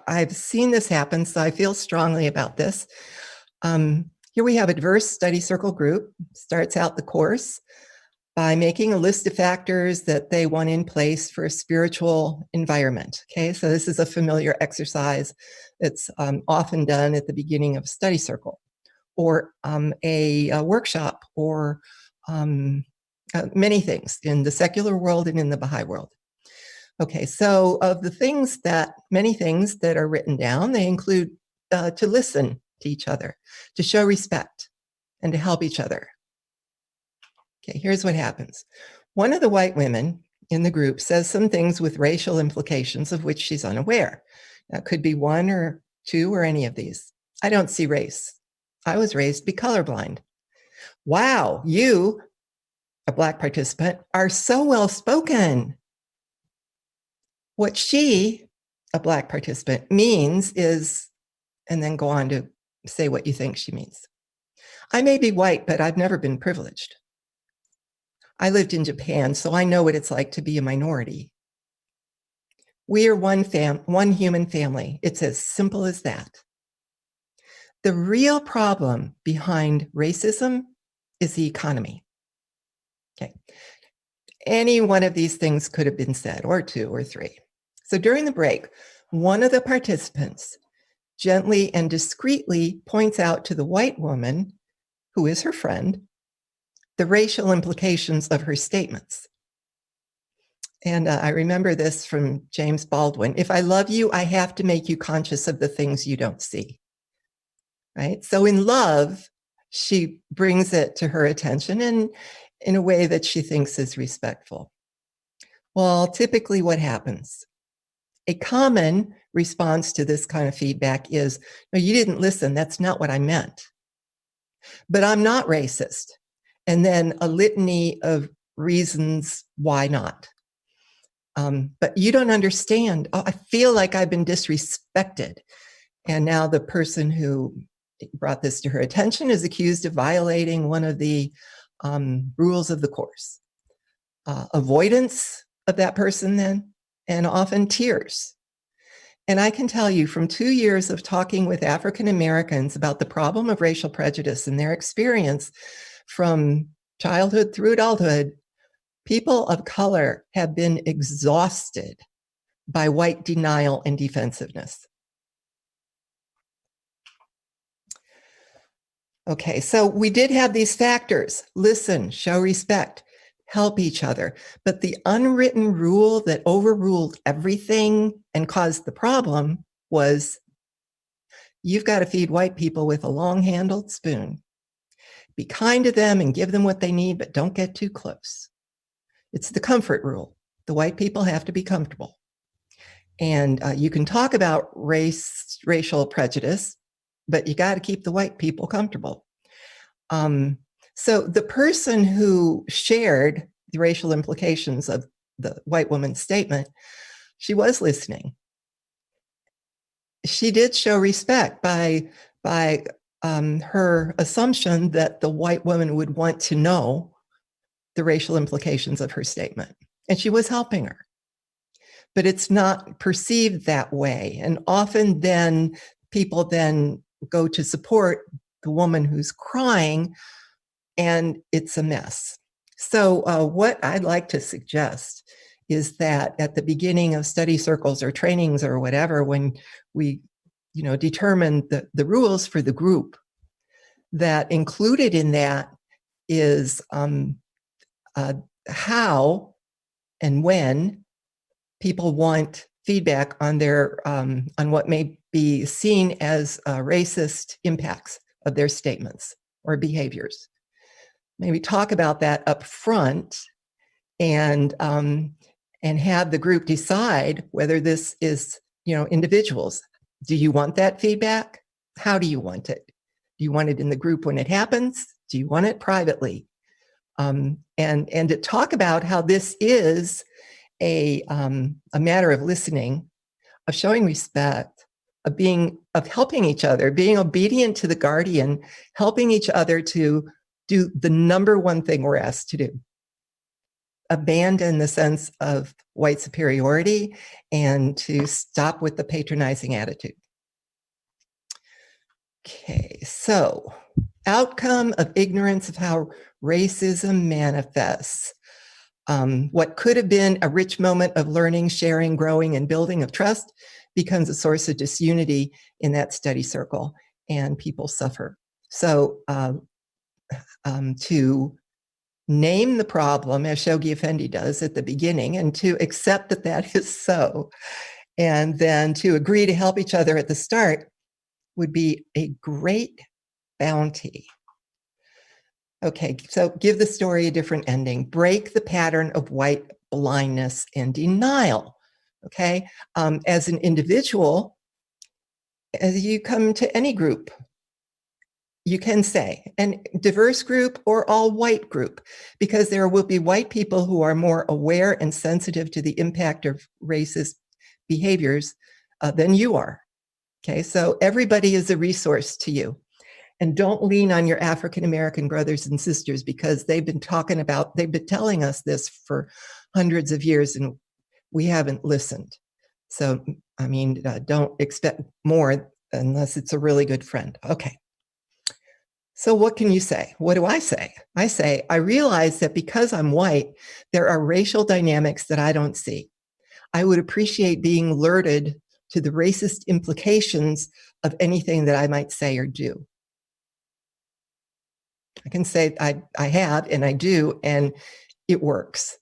I've seen this happen, so I feel strongly about this. Here we have a diverse study circle group, starts out the course by making a list of factors that they want in place for a spiritual environment. Okay, so this is a familiar exercise that's often done at the beginning of a study circle or a workshop or many things in the secular world and in the Baha'i world. Okay, so of the many things that are written down, they include to listen to each other, to show respect, and to help each other. Okay, here's what happens. One of the white women in the group says some things with racial implications of which she's unaware. That could be one or two or any of these. I don't see race. I was raised to be colorblind. Wow, you, a Black participant, are so well spoken. What she, a Black participant, means is, and then go on to say what you think she means. I may be white, but I've never been privileged. I lived in Japan, so I know what it's like to be a minority. We are one human family. It's as simple as that. The real problem behind racism is the economy. Okay. Any one of these things could have been said, or two or three. So during the break, one of the participants gently and discreetly points out to the white woman, who is her friend, the racial implications of her statements. And I remember this from James Baldwin. If I love you, I have to make you conscious of the things you don't see. Right? So in love, she brings it to her attention and in a way that she thinks is respectful. Well, typically what happens? A common response to this kind of feedback is, no, you didn't listen. That's not what I meant. But I'm not racist. And then a litany of reasons why not. But you don't understand. Oh, I feel like I've been disrespected. And now the person who brought this to her attention is accused of violating one of the rules of the course. Avoidance of that person then, and often tears. And I can tell you from 2 years of talking with African Americans about the problem of racial prejudice and their experience from childhood through adulthood, people of color have been exhausted by white denial and defensiveness. Okay, so we did have these factors: listen, show respect, help each other. But the unwritten rule that overruled everything and caused the problem was, you've got to feed white people with a long-handled spoon. Be kind to them and give them what they need, but don't get too close. It's the comfort rule. The white people have to be comfortable. And you can talk about racial prejudice, but you got to keep the white people comfortable. So the person who shared the racial implications of the white woman's statement, she was listening. She did show respect by her assumption that the white woman would want to know the racial implications of her statement, and she was helping her. But it's not perceived that way, and often then people then go to support the woman who's crying, and it's a mess. So what I'd like to suggest is that at the beginning of study circles or trainings or whatever, when we determine the rules for the group, that included in that is how and when people want feedback on their on what may be seen as racist impacts of their statements or behaviors. Maybe talk about that up front and have the group decide whether this is, individuals. Do you want that feedback? How do you want it? Do you want it in the group when it happens? Do you want it privately? And to talk about how this is a matter of listening, of showing respect, of helping each other, being obedient to the guardian, helping each other to do the number one thing we're asked to do: abandon the sense of white superiority and to stop with the patronizing attitude. Okay, so outcome of ignorance of how racism manifests. What could have been a rich moment of learning, sharing, growing, and building of trust becomes a source of disunity in that study circle, and people suffer. So to name the problem, as Shoghi Effendi does at the beginning, and to accept that that is so, and then to agree to help each other at the start would be a great bounty. Okay, so give the story a different ending. Break the pattern of white blindness and denial. Okay, as an individual, as you come to any group, you can say, and diverse group or all white group, because there will be white people who are more aware and sensitive to the impact of racist behaviors than you are. Okay, so everybody is a resource to you. And don't lean on your African American brothers and sisters, because they've been telling us this for hundreds of years and we haven't listened. So, don't expect more unless it's a really good friend. Okay. So what can you say? What do I say? I say, I realize that because I'm white, there are racial dynamics that I don't see. I would appreciate being alerted to the racist implications of anything that I might say or do. I can say I have and I do, and it works.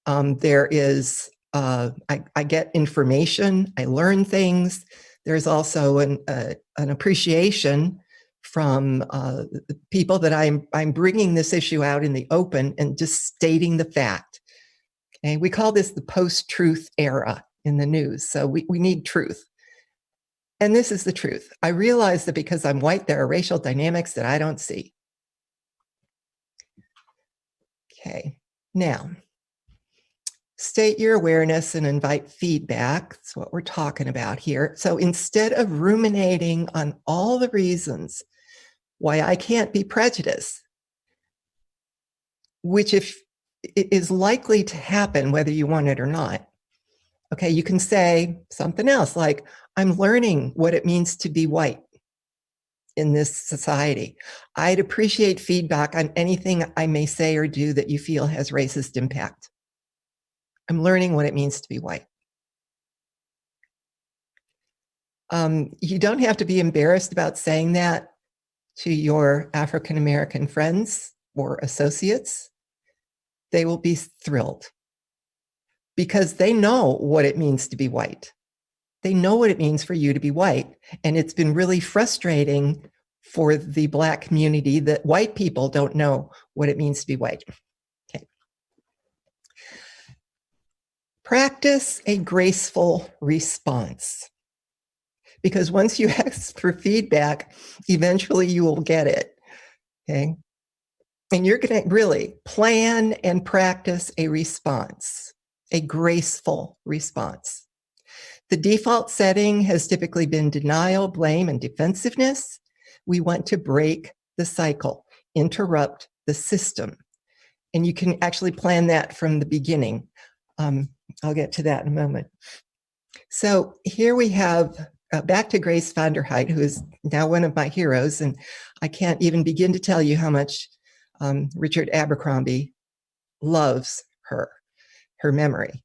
There is, I get information, I learn things. There's also an appreciation from people that I'm bringing this issue out in the open and just stating the fact. Okay, we call this the post-truth era in the news. So we need truth. And this is the truth. I realize that because I'm white, there are racial dynamics that I don't see. Okay, now, state your awareness and invite feedback. That's what we're talking about here. So instead of ruminating on all the reasons why I can't be prejudiced, which if it is likely to happen whether you want it or not, okay, you can say something else like, I'm learning what it means to be white in this society. I'd appreciate feedback on anything I may say or do that you feel has racist impact. I'm learning what it means to be white. You don't have to be embarrassed about saying that to your African American friends or associates. They will be thrilled because they know what it means to be white. They know what it means for you to be white. And it's been really frustrating for the Black community that white people don't know what it means to be white. Okay. Practice a graceful response. Because once you ask for feedback, eventually you will get it. Okay. And you're going to really plan and practice a response, a graceful response. The default setting has typically been denial, blame, and defensiveness. We want to break the cycle, interrupt the system. And you can actually plan that from the beginning. I'll get to that in a moment. So here we have back to Grace van der Heid, who is now one of my heroes. And I can't even begin to tell you how much Richard Abercrombie loves her memory.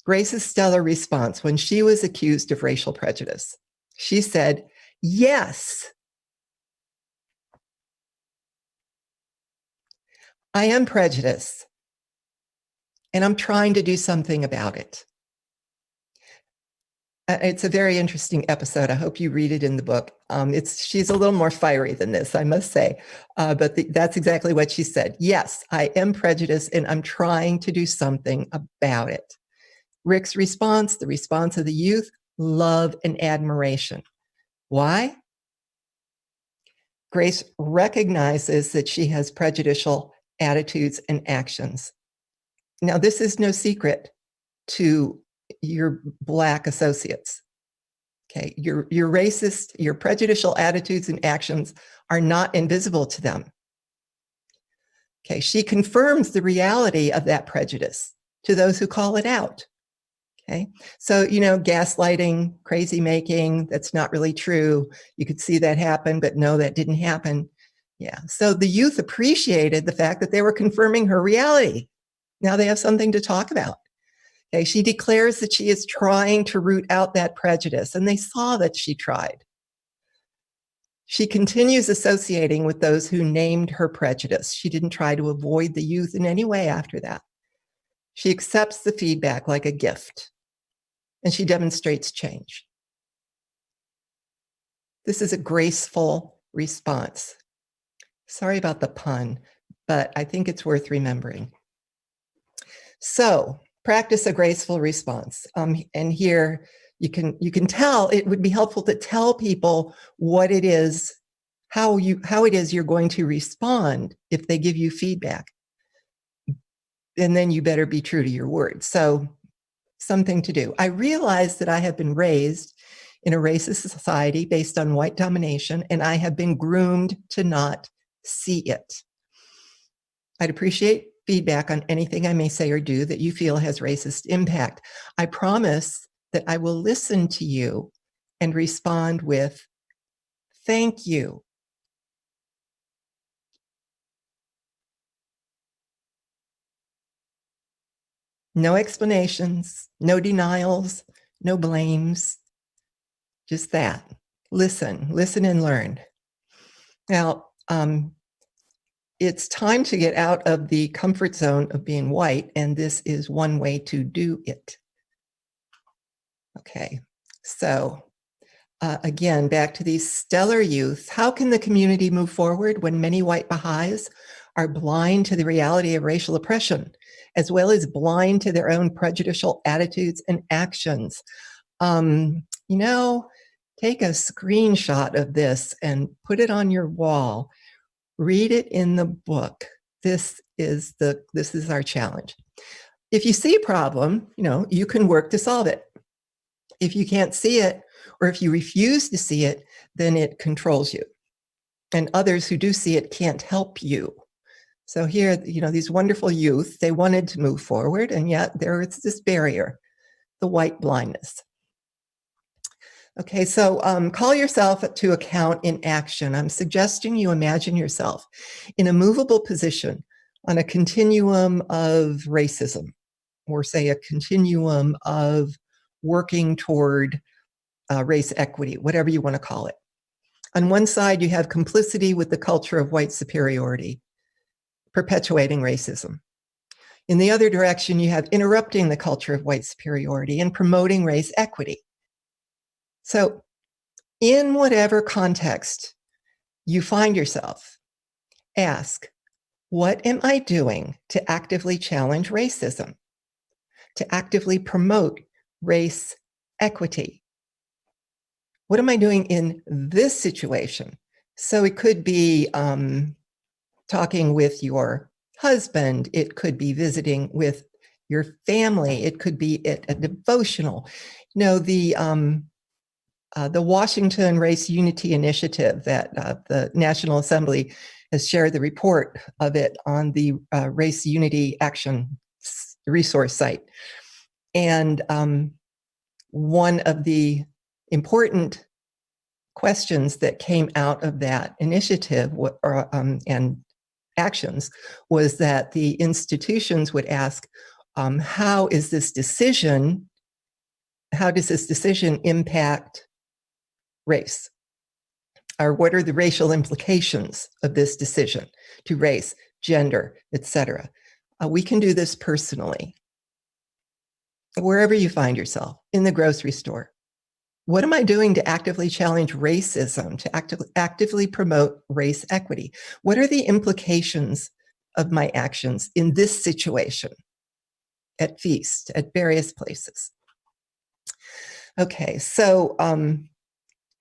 Grace's stellar response when she was accused of racial prejudice. She said, yes, I am prejudiced, and I'm trying to do something about it. It's a very interesting episode. I hope you read it in the book. She's a little more fiery than this, I must say, but that's exactly what she said. Yes, I am prejudiced, and I'm trying to do something about it. Rick's response, the response of the youth, love and admiration. Why? Grace recognizes that she has prejudicial attitudes and actions. Now, this is no secret to your Black associates. Okay, your racist, your prejudicial attitudes and actions are not invisible to them. Okay, she confirms the reality of that prejudice to those who call it out. Okay, so, gaslighting, crazy making, that's not really true. You could see that happen, but no, that didn't happen. Yeah, so the youth appreciated the fact that they were confirming her reality. Now they have something to talk about. Okay, she declares that she is trying to root out that prejudice, and they saw that she tried. She continues associating with those who named her prejudice. She didn't try to avoid the youth in any way after that. She accepts the feedback like a gift, and she demonstrates change. This is a graceful response. Sorry about the pun, but I think it's worth remembering. So, practice a graceful response. And here you can tell, it would be helpful to tell people what it is, how it is you're going to respond if they give you feedback. And then you better be true to your word. So, something to do. I realize that I have been raised in a racist society based on white domination, and I have been groomed to not see it. I'd appreciate feedback on anything I may say or do that you feel has racist impact. I promise that I will listen to you and respond with, thank you. No explanations, no denials, no blames, just that. Listen and learn. Now, it's time to get out of the comfort zone of being white, and this is one way to do it. Okay, so again, back to these stellar youth. How can the community move forward when many white Baha'is are blind to the reality of racial oppression, as well as blind to their own prejudicial attitudes and actions? take a screenshot of this and put it on your wall. Read it in the book. This is our challenge. If you see a problem, you can work to solve it. If you can't see it, or if you refuse to see it, then it controls you. And others who do see it can't help you. So here, these wonderful youth, they wanted to move forward, and yet there is this barrier, the white blindness. Okay, so call yourself to account in action. I'm suggesting you imagine yourself in a movable position on a continuum of racism, or say a continuum of working toward race equity, whatever you want to call it. On one side, you have complicity with the culture of white superiority, perpetuating racism. In the other direction, you have interrupting the culture of white superiority and promoting race equity. So in whatever context you find yourself, ask, what am I doing to actively challenge racism, to actively promote race equity? What am I doing in this situation? So it could be talking with your husband. It could be visiting with your family. It could be a devotional. The Washington Race Unity Initiative that the National Assembly has shared the report of it on the Race Unity Action resource site. And one of the important questions that came out of that initiative and actions was that the institutions would ask, how does this decision impact race? Or what are the racial implications of this decision to race, gender, etc.? We can do this personally. Wherever you find yourself, in the grocery store. What am I doing to actively challenge racism, to actively promote race equity? What are the implications of my actions in this situation? At feast, at various places. Okay, so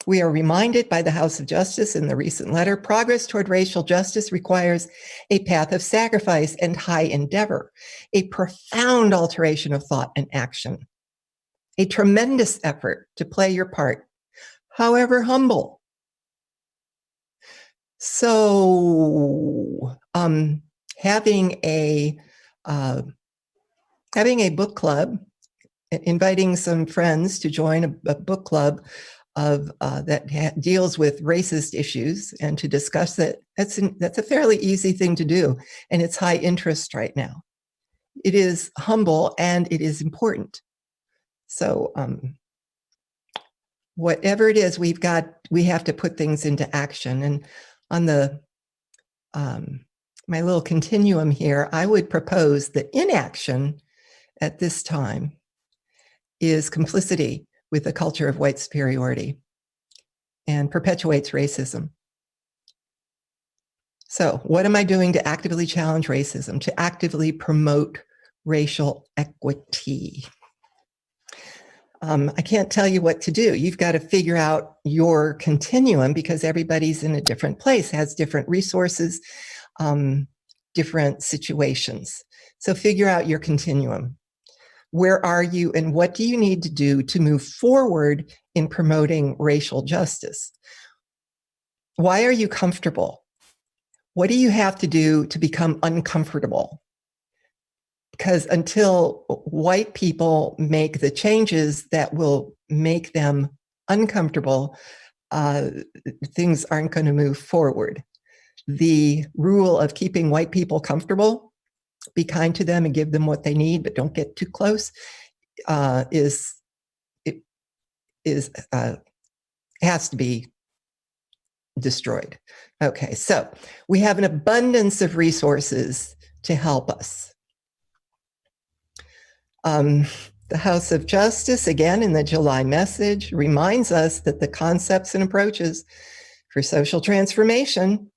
we are reminded by the House of Justice in the recent letter, progress toward racial justice requires a path of sacrifice and high endeavor, a profound alteration of thought and action, a tremendous effort to play your part, however humble. So having a book club, inviting some friends to join a book club that deals with racist issues and to discuss it, that's a fairly easy thing to do, and it's high interest right now. It is humble and it is important. So whatever it is, we have to put things into action. And on the my little continuum here, I would propose that inaction at this time is complicity with the culture of white superiority and perpetuates racism. So what am I doing to actively challenge racism, to actively promote racial equity? I can't tell you what to do. You've got to figure out your continuum because everybody's in a different place, has different resources, different situations. So figure out your continuum. Where are you and what do you need to do to move forward in promoting racial justice? Why are you comfortable? What do you have to do to become uncomfortable? Because until white people make the changes that will make them uncomfortable, things aren't going to move forward. The rule of keeping white people comfortable, be kind to them and give them what they need, but don't get too close, has to be destroyed. Okay, so we have an abundance of resources to help us. The House of Justice, again, in the July message, reminds us that the concepts and approaches for social transformation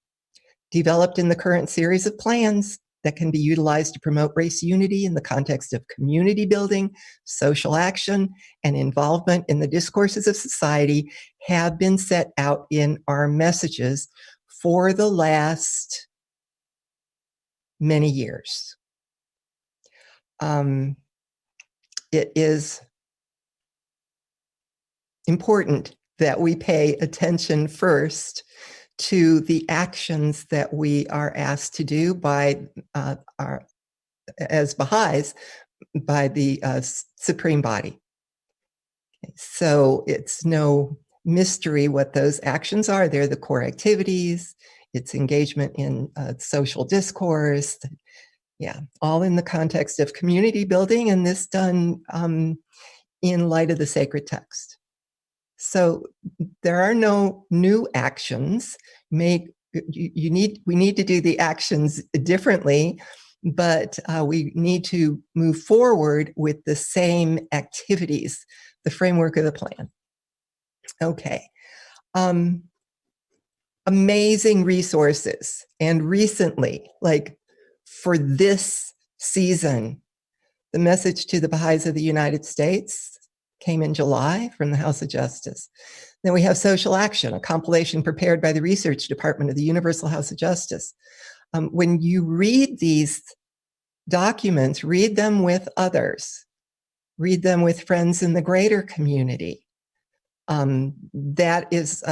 developed in the current series of plans that can be utilized to promote race unity in the context of community building, social action, and involvement in the discourses of society have been set out in our messages for the last many years. It is important that we pay attention first to the actions that we are asked to do by as Baha'is, by the supreme body. So it's no mystery what those actions are. They're the core activities. It's engagement in social discourse. Yeah, all in the context of community building, and this done in light of the sacred text. So there are no new actions. We need to do the actions differently, but we need to move forward with the same activities, the framework of the plan. Okay. Amazing resources. And recently, like for this season, the message to the Baha'is of the United States came in July from the House of Justice. Then we have Social Action, a compilation prepared by the Research Department of the Universal House of Justice. When you read these documents, read them with others, read them with friends in the greater community. That is,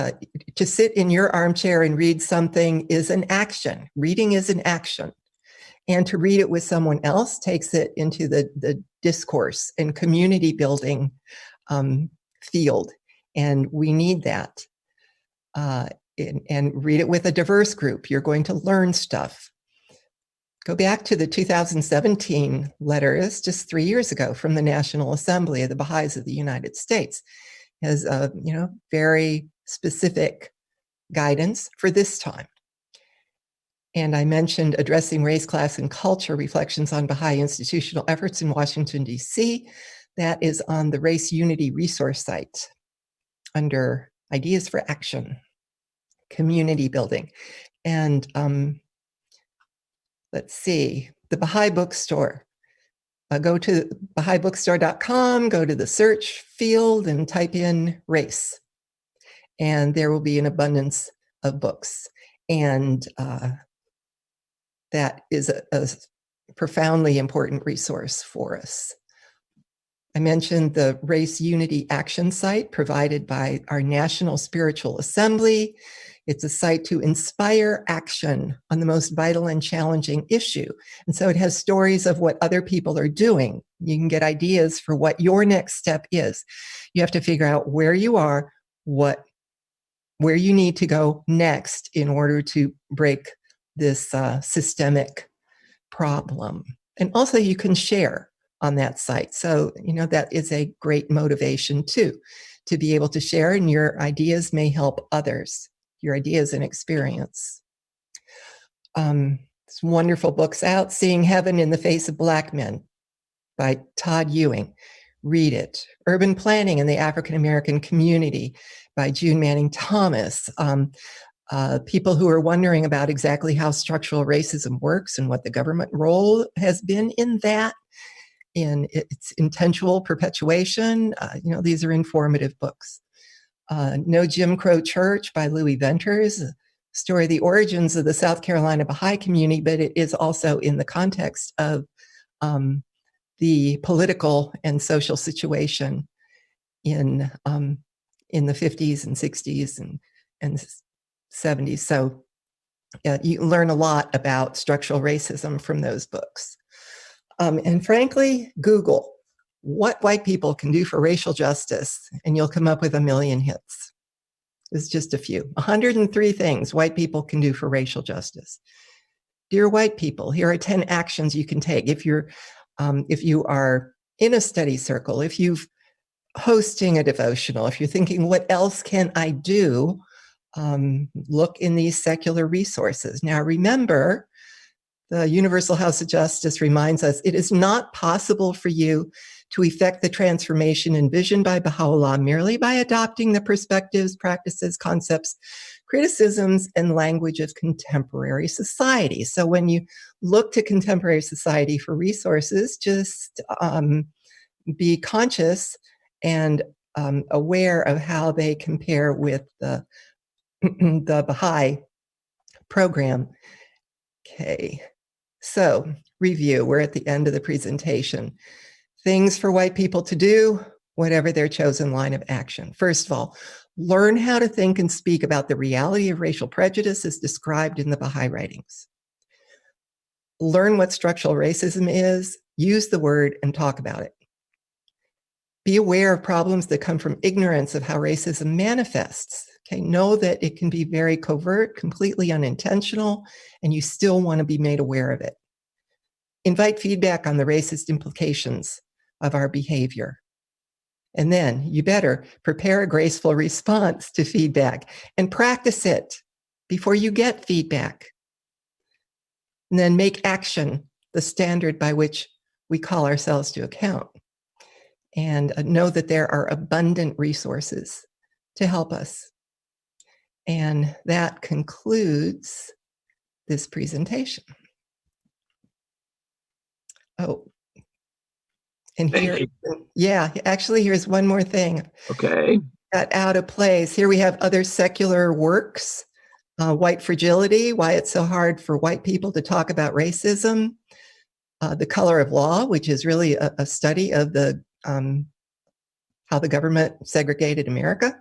to sit in your armchair and read something is an action. Reading is an action. And to read it with someone else takes it into the discourse and community building field. And we need that. And read it with a diverse group. You're going to learn stuff. Go back to the 2017 letters, just 3 years ago, from the National Assembly of the Baha'is of the United States. It has very specific guidance for this time. And I mentioned Addressing Race, Class, and Culture, Reflections on Baha'i Institutional Efforts in Washington, D.C. That is on the Race Unity resource site under Ideas for Action, Community Building. And let's see, the Baha'i Bookstore. Go to BahaiBookstore.com, go to the search field and type in race. And there will be an abundance of books. And that is a profoundly important resource for us. I mentioned the Race Unity Action Site provided by our National Spiritual Assembly. It's a site to inspire action on the most vital and challenging issue. And so it has stories of what other people are doing. You can get ideas for what your next step is. You have to figure out where you are, where you need to go next in order to break this systemic problem. And also you can share on that site. So, that is a great motivation too, to be able to share, and your ideas may help others, your ideas and experience. There's wonderful books out. Seeing Heaven in the Face of Black Men by Todd Ewing. Read it. Urban Planning in the African American Community by June Manning Thomas. People who are wondering about exactly how structural racism works and what the government role has been in that, in its intentional perpetuation. These are informative books. No Jim Crow Church by Louis Venters, story of the origins of the South Carolina Baha'i community, but it is also in the context of the political and social situation in the 50s and 60s and 70s. So you learn a lot about structural racism from those books. And frankly, Google what white people can do for racial justice, and you'll come up with a million hits. It's just a few. 103 things white people can do for racial justice. Dear white people, here are 10 actions you can take. If you are in a study circle, if you're hosting a devotional, if you're thinking, what else can I do? Look in these secular resources. Now, remember, the Universal House of Justice reminds us it is not possible for you to effect the transformation envisioned by Baha'u'llah merely by adopting the perspectives, practices, concepts, criticisms and language of contemporary society. So when you look to contemporary society for resources, just be conscious and aware of how they compare with the the Baha'i program. Okay, so review. We're at the end of the presentation. Things for white people to do, whatever their chosen line of action. First of all, learn how to think and speak about the reality of racial prejudice as described in the Baha'i writings. Learn what structural racism is, use the word, and talk about it. Be aware of problems that come from ignorance of how racism manifests. Okay, know that it can be very covert, completely unintentional, and you still want to be made aware of it. Invite feedback on the racist implications of our behavior. And then you better prepare a graceful response to feedback and practice it before you get feedback. And then make action the standard by which we call ourselves to account. And know that there are abundant resources to help us. And that concludes this presentation. Oh, and here, yeah, actually, here's one more thing. Okay. Got out of place. Here we have other secular works. White Fragility, Why It's So Hard for White People to Talk About Racism. The Color of Law, which is really a study of the how the government segregated America.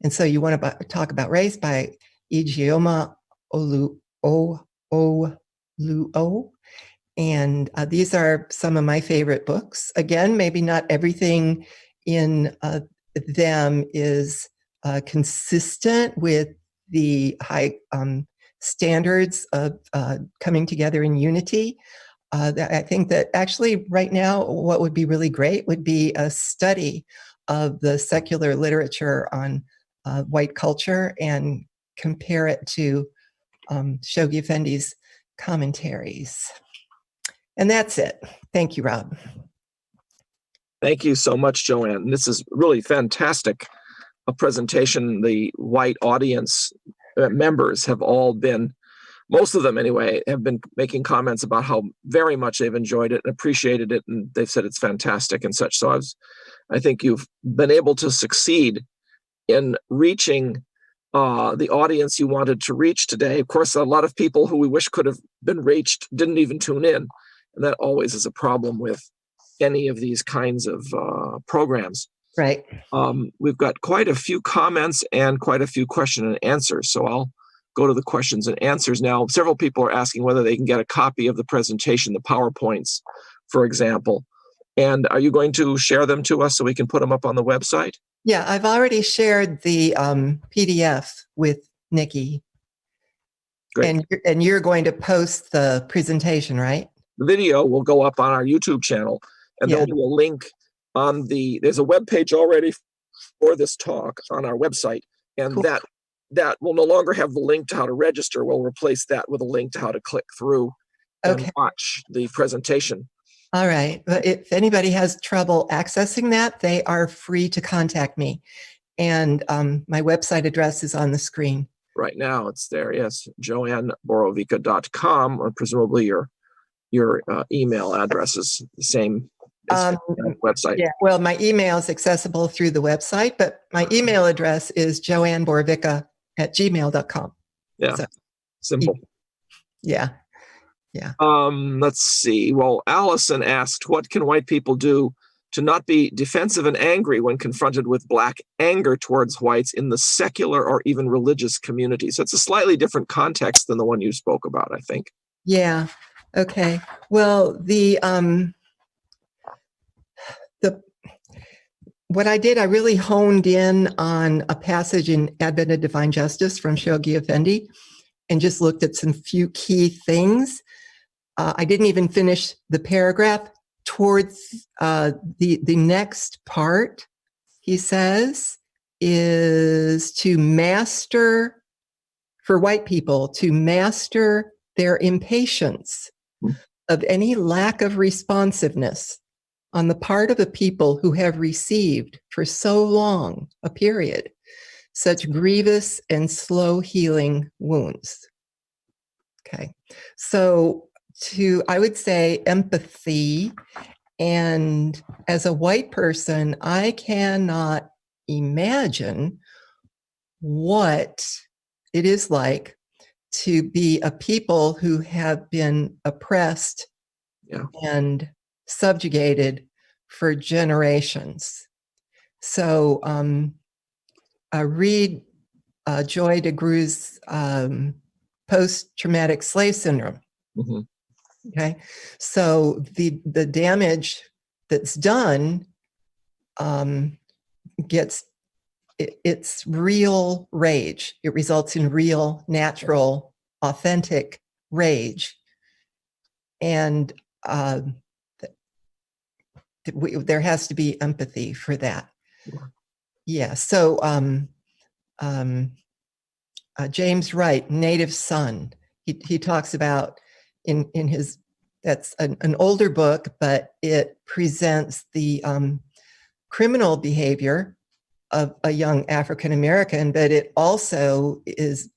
And so you want to talk about race by Ijeoma Oluo. And these are some of my favorite books. Again, maybe not everything in them is consistent with the high standards of coming together in unity. I think that actually right now, what would be really great would be a study of the secular literature on white culture and compare it to Shoghi Effendi's commentaries. And that's it. Thank you, Rob. Thank you so much, Joanne. This is really fantastic. A presentation. The white audience members have all been, most of them anyway, have been making comments about how very much they've enjoyed it and appreciated it, and they've said it's fantastic and such. So I think you've been able to succeed in reaching the audience you wanted to reach today. Of course, a lot of people who we wish could have been reached didn't even tune in, and that always is a problem with any of these kinds of programs. Right. We've got quite a few comments and quite a few question and answers, so I'll go to the questions and answers now. Several people are asking whether they can get a copy of the presentation, the PowerPoints, for example. And are you going to share them to us so we can put them up on the website? Yeah, I've already shared the PDF with Nikki. Great. And you're going to post the presentation, right? The video will go up on our YouTube channel, and there'll be a link on there's a web page already for this talk on our website, and cool. that will no longer have the link to how to register. We'll replace that with a link to how to click through and watch the presentation. All right. But if anybody has trouble accessing that, they are free to contact me. And my website address is on the screen. Right now it's there, yes. JoAnnBorovicka.com, or presumably your email address is the same as the website. Yeah, well, my email is accessible through the website, but my email address is JoAnnBorovicka@gmail.com. Yeah, so, simple. Yeah. Yeah. Let's see. Well, Allison asked, what can white people do to not be defensive and angry when confronted with Black anger towards whites in the secular or even religious community? So it's a slightly different context than the one you spoke about, I think. Yeah. Okay. Well, what I did, I really honed in on a passage in Advent of Divine Justice from Shoghi Effendi and just looked at some few key things. I didn't even finish the paragraph. Towards the next part, he says, is to master, for white people, to master their impatience of any lack of responsiveness on the part of the people who have received for so long a period such grievous and slow healing wounds. Okay, so I would say empathy, and as a white person, I cannot imagine what it is like to be a people who have been oppressed and subjugated for generations. So I read Joy DeGruy's post-traumatic slave syndrome. Mm-hmm. Okay, so the damage that's done gets it's real rage. It results in real, natural, authentic rage, and there has to be empathy for that. Yeah. So James Wright, Native Son, he talks about in his, that's an older book, but it presents the criminal behavior of a young African American, but it also is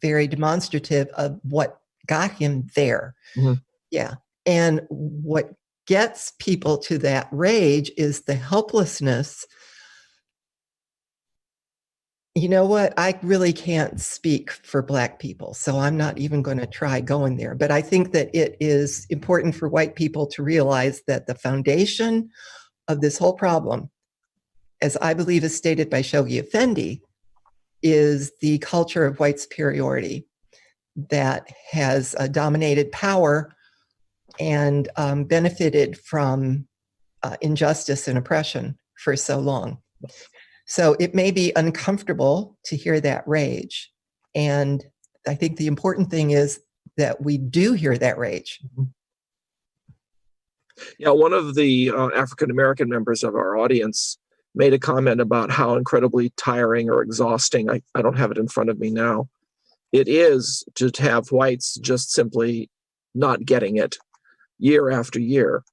very demonstrative of what got him there. Mm-hmm. Yeah. And what gets people to that rage is the helplessness. You know what? I really can't speak for Black people, so I'm not even going to try going there. But I think that it is important for white people to realize that the foundation of this whole problem, as I believe is stated by Shoghi Effendi, is the culture of white superiority that has dominated power and benefited from injustice and oppression for so long. So it may be uncomfortable to hear that rage. And I think the important thing is that we do hear that rage. Yeah, one of the African-American members of our audience made a comment about how incredibly tiring or exhausting, I don't have it in front of me now, it is to have whites just simply not getting it year after year.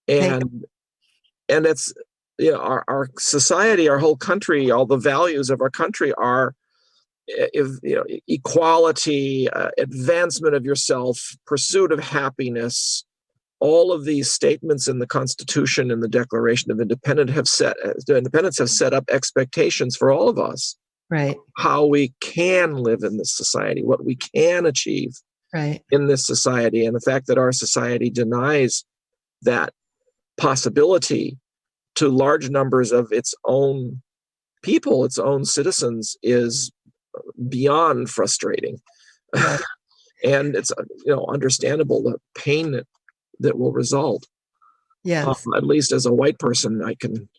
And it's, you know, our society, our whole country, all the values of our country are, equality, advancement of yourself, pursuit of happiness. All of these statements in the Constitution and the Declaration of Independence have set up expectations for all of us. Right. How we can live in this society, what we can achieve in this society. And the fact that our society denies that possibility to large numbers of its own people, its own citizens, is beyond frustrating. Right. And it's understandable the pain that will result. Yes. At least as a white person, I can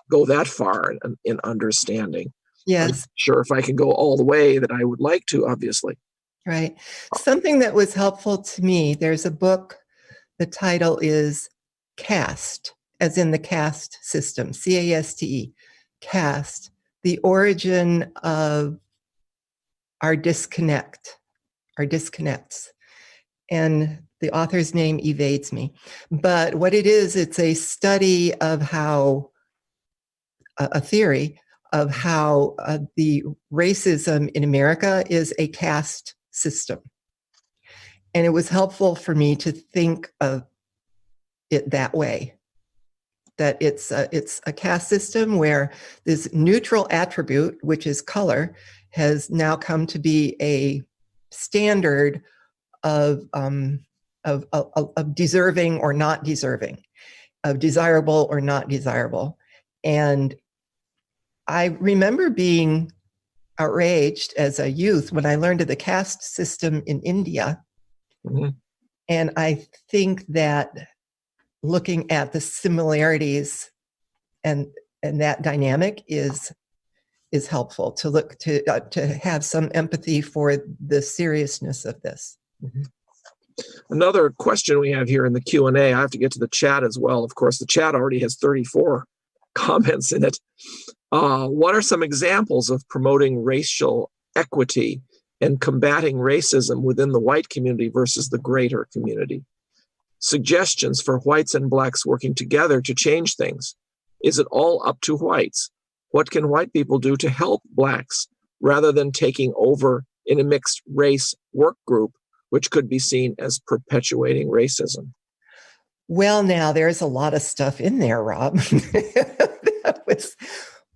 go that far in understanding. Yes. I'm sure if I can go all the way that I would like to, obviously. Right. Something that was helpful to me, there's a book, the title is Caste, as in the caste system, C-A-S-T-E, Caste, the origin of our disconnects. And the author's name evades me. But what it is, it's a study of how, a theory of how the racism in America is a caste system. And it was helpful for me to think of it that way, that it's a caste system where this neutral attribute, which is color, has now come to be a standard of deserving or not deserving, of desirable or not desirable. And I remember being outraged as a youth when I learned of the caste system in India. Mm-hmm. And I think that looking at the similarities and that dynamic is helpful to look to have some empathy for the seriousness of this. Mm-hmm. Another question we have here in the Q&A, I have to get to the chat as well. Of course, the chat already has 34 comments in it. What are some examples of promoting racial equity and combating racism within the white community versus the greater community? Suggestions for whites and Blacks working together to change things. Is it all up to whites? What can white people do to help blacks rather than taking over in a mixed race work group, which could be seen as perpetuating racism? Well, now there's a lot of stuff in there, Rob. That was,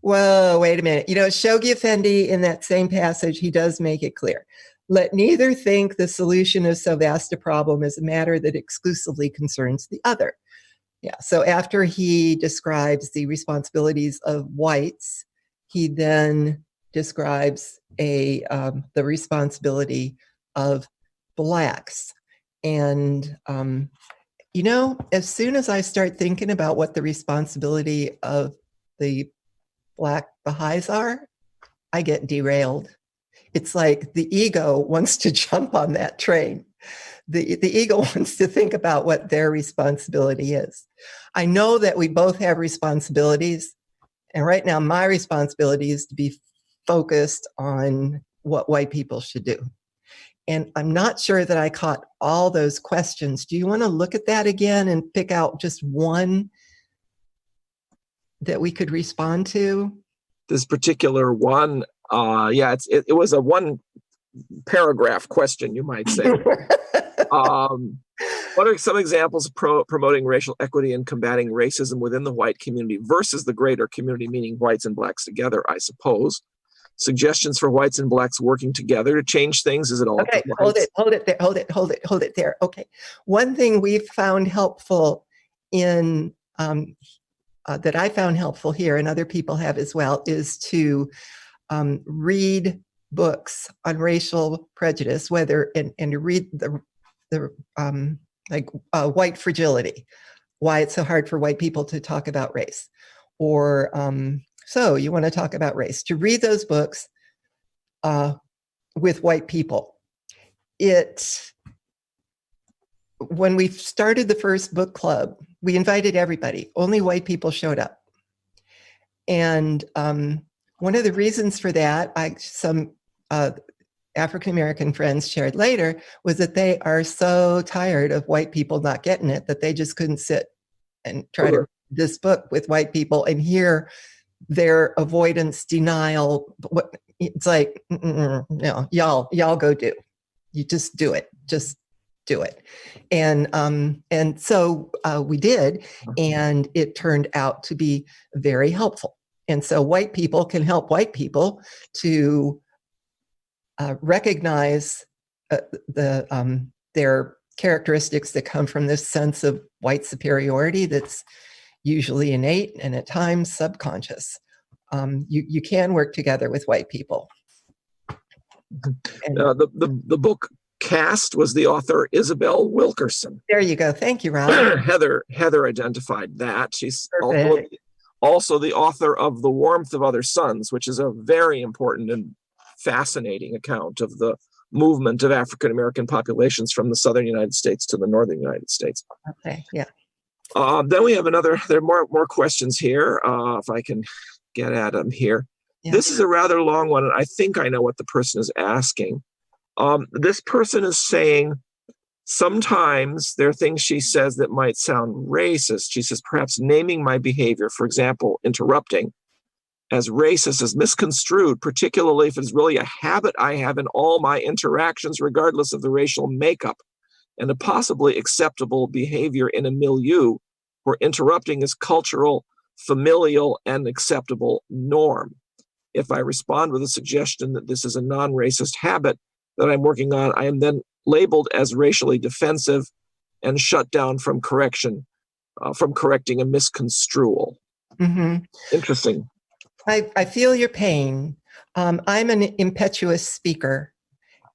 whoa, wait a minute. Shoghi Effendi, in that same passage, he does make it clear. Let neither think the solution of so vast a problem is a matter that exclusively concerns the other. Yeah. So after he describes the responsibilities of whites, he then describes the responsibility of blacks. And as soon as I start thinking about what the responsibility of the Black Baha'is are, I get derailed. It's like the ego wants to jump on that train. The ego wants to think about what their responsibility is. I know that we both have responsibilities. And right now, my responsibility is to be focused on what white people should do. And I'm not sure that I caught all those questions. Do you want to look at that again and pick out just one that we could respond to? This particular one, it was a one paragraph question, you might say. What are some examples of promoting racial equity and combating racism within the white community versus the greater community, meaning whites and blacks together, I suppose? Suggestions for whites and blacks working together to change things? Is it all okay? Hold it there. Okay. One thing we've found helpful in that I found helpful here, and other people have as well, is to read books on racial prejudice, and to read the White Fragility, Why It's So Hard for White People to Talk About Race, or So You Want to Talk About Race, to read those books with white people. When we started the first book club, we invited everybody. Only white people showed up. And one of the reasons for that, some African-American friends shared later, was that they are so tired of white people not getting it that they just couldn't sit and try to read this book with white people and hear their avoidance, denial. It's like, no, y'all go do. You just do it. Just do it. And so we did, and it turned out to be very helpful. And so white people can help white people to recognize their characteristics that come from this sense of white superiority that's usually innate and at times subconscious. You can work together with white people. And, the book Caste was the author Isabel Wilkerson. There you go. Thank you, Rob. Heather identified that. She's also the author of The Warmth of Other Suns, which is a very important and fascinating account of the movement of African-American populations from the southern United States to the northern United States. Okay, yeah. Then we have there are more questions here, if I can get at them here. Yeah. This is a rather long one, and I think I know what the person is asking. This person is saying, sometimes there are things she says that might sound racist. She says, perhaps naming my behavior, for example, interrupting, as racist is misconstrued, particularly if it's really a habit I have in all my interactions, regardless of the racial makeup, and a possibly acceptable behavior in a milieu where interrupting is cultural, familial, and acceptable norm. If I respond with a suggestion that this is a non-racist habit that I'm working on, I am then labeled as racially defensive and shut down from correcting a misconstrual. Mm-hmm. Interesting. I feel your pain. I'm an impetuous speaker.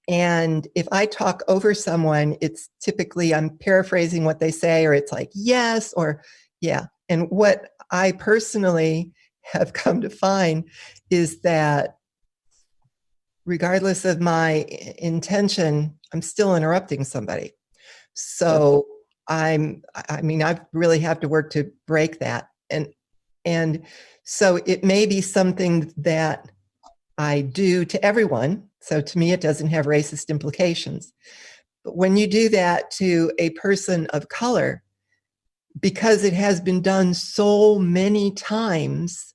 And if I talk over someone, it's typically I'm paraphrasing what they say, or it's like, yes, or yeah. And what I personally have come to find is that regardless of my intention, I'm still interrupting somebody. So I really have to work to break that. And so it may be something that I do to everyone. So to me, it doesn't have racist implications. But when you do that to a person of color, because it has been done so many times,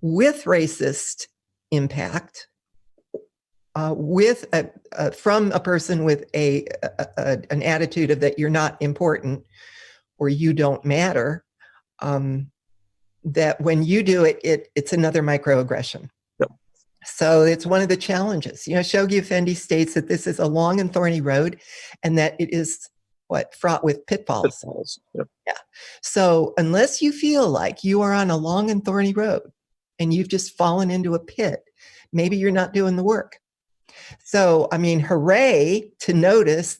with racist impact, with from a person with an attitude of that you're not important or you don't matter, that when you do it, it's another microaggression. Yep. So it's one of the challenges. You know, Shoghi Effendi states that this is a long and thorny road, and that it is fraught with pitfalls. Yep. Yeah. So unless you feel like you are on a long and thorny road and you've just fallen into a pit, maybe you're not doing the work. So, I mean, hooray to notice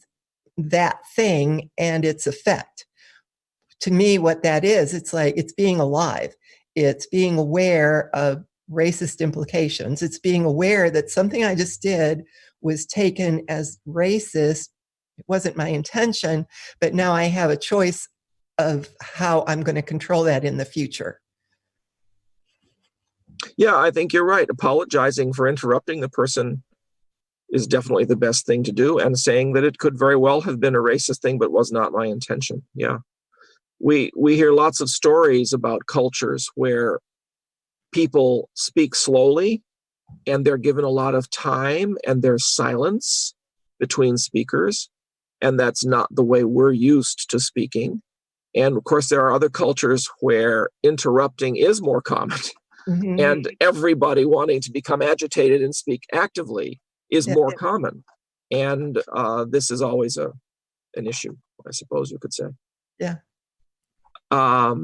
that thing and its effect. To me, what that is, it's like, it's being alive. It's being aware of racist implications. It's being aware that something I just did was taken as racist. It wasn't my intention, but now I have a choice of how I'm going to control that in the future. Yeah, I think you're right. Apologizing for interrupting the person is definitely the best thing to do, and saying that it could very well have been a racist thing, but was not my intention. Yeah. We hear lots of stories about cultures where people speak slowly and they're given a lot of time and there's silence between speakers. And that's not the way we're used to speaking. And of course, there are other cultures where interrupting is more common. Mm-hmm. And everybody wanting to become agitated and speak actively is more common. And this is always an issue, I suppose you could say. Yeah. How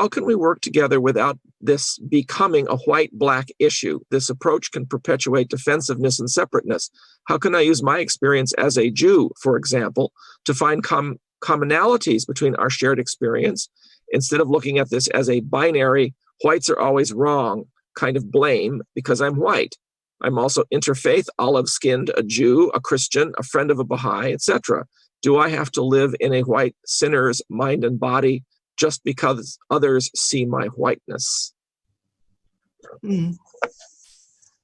can we work together without this becoming a white-black issue? This approach can perpetuate defensiveness and separateness. How can I use my experience as a Jew, for example, to find commonalities between our shared experience, instead of looking at this as a binary, whites are always wrong kind of blame because I'm white? I'm also interfaith, olive-skinned, a Jew, a Christian, a friend of a Baha'i, etc. Do I have to live in a white sinner's mind and body just because others see my whiteness? Mm.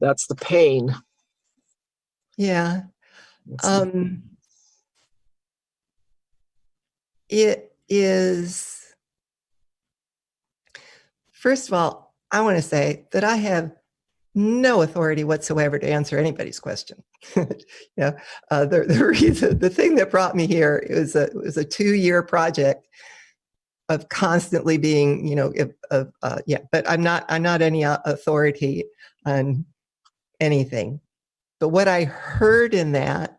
That's the pain. Yeah. It is, first of all, I want to say that I have no authority whatsoever to answer anybody's question. The thing that brought me here was a 2-year project of constantly being, but I'm not any authority on anything. But what I heard in that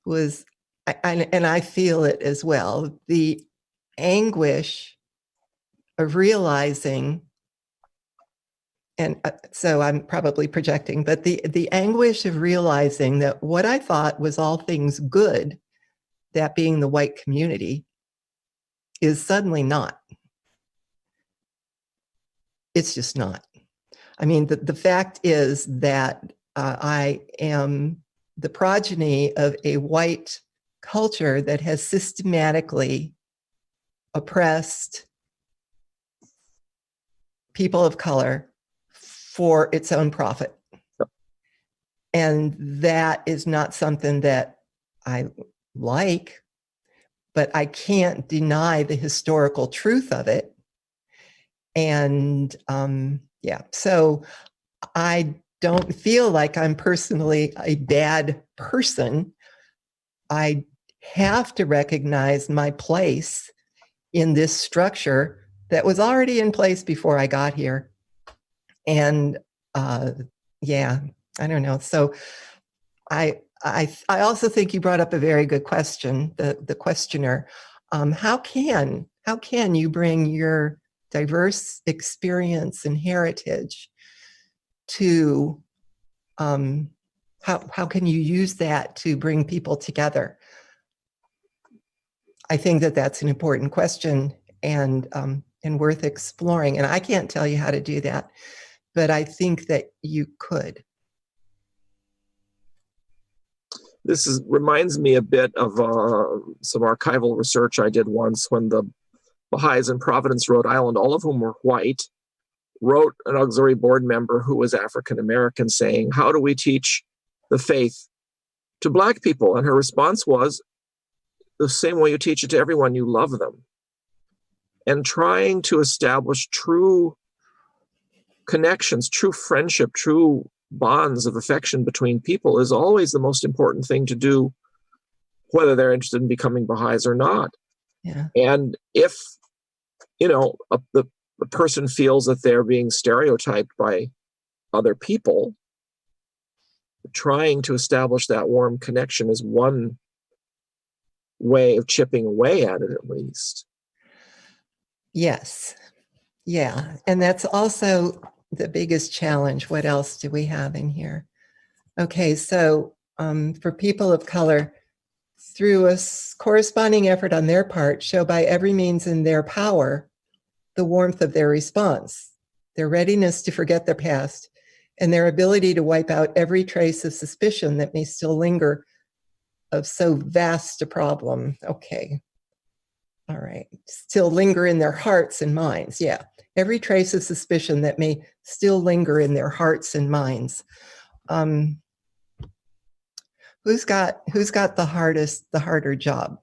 was, and I feel it as well, the anguish of realizing, and so I'm probably projecting, but the anguish of realizing that what I thought was all things good, that being the white community, is suddenly not. It's just not. I mean, the fact is that I am the progeny of a white culture that has systematically oppressed people of color for its own profit. And that is not something that I like, but I can't deny the historical truth of it. And so I don't feel like I'm personally a bad person. I have to recognize my place in this structure that was already in place before I got here. And I don't know. So I also think you brought up a very good question, the questioner. How can you bring your diverse experience and heritage to, how can you use that to bring people together? I think that that's an important question and worth exploring. And I can't tell you how to do that, but I think that you could. This reminds me a bit of some archival research I did once when the Baha'is in Providence, Rhode Island, all of whom were white, wrote an auxiliary board member who was African American saying, how do we teach the faith to Black people? And her response was, the same way you teach it to everyone, you love them. and trying to establish true connections, true friendship, true bonds of affection between people is always the most important thing to do, whether they're interested in becoming Baha'is or not. Yeah. And if, the person feels that they're being stereotyped by other people, trying to establish that warm connection is one way of chipping away at it, at least. Yes. Yeah. And that's also the biggest challenge. What else do we have in here? Okay. So for people of color, through a corresponding effort on their part, show by every means in their power the warmth of their response, their readiness to forget their past, and their ability to wipe out every trace of suspicion that may still linger of so vast a problem. Okay. All right. Still linger in their hearts and minds. Yeah. Every trace of suspicion that may still linger in their hearts and minds. Who's got the harder job?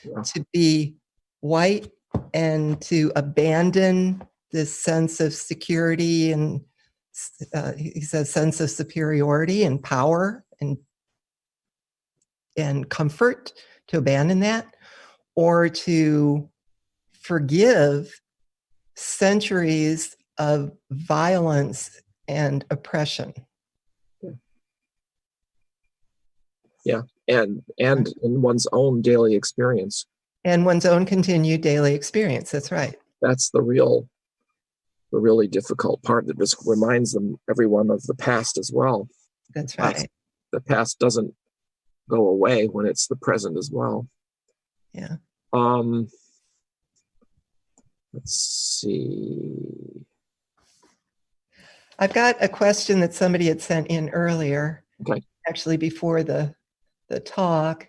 Yeah. To be white and to abandon this sense of security and he says sense of superiority and power and comfort, to abandon that, or to forgive centuries of violence and oppression. Yeah, and in one's own daily experience. And one's own continued daily experience, that's right. That's the really difficult part, that just reminds everyone of the past as well. That's right. The past doesn't go away when it's the present as well. Yeah. Let's see. I've got a question that somebody had sent in earlier. Okay. Actually, before the talk.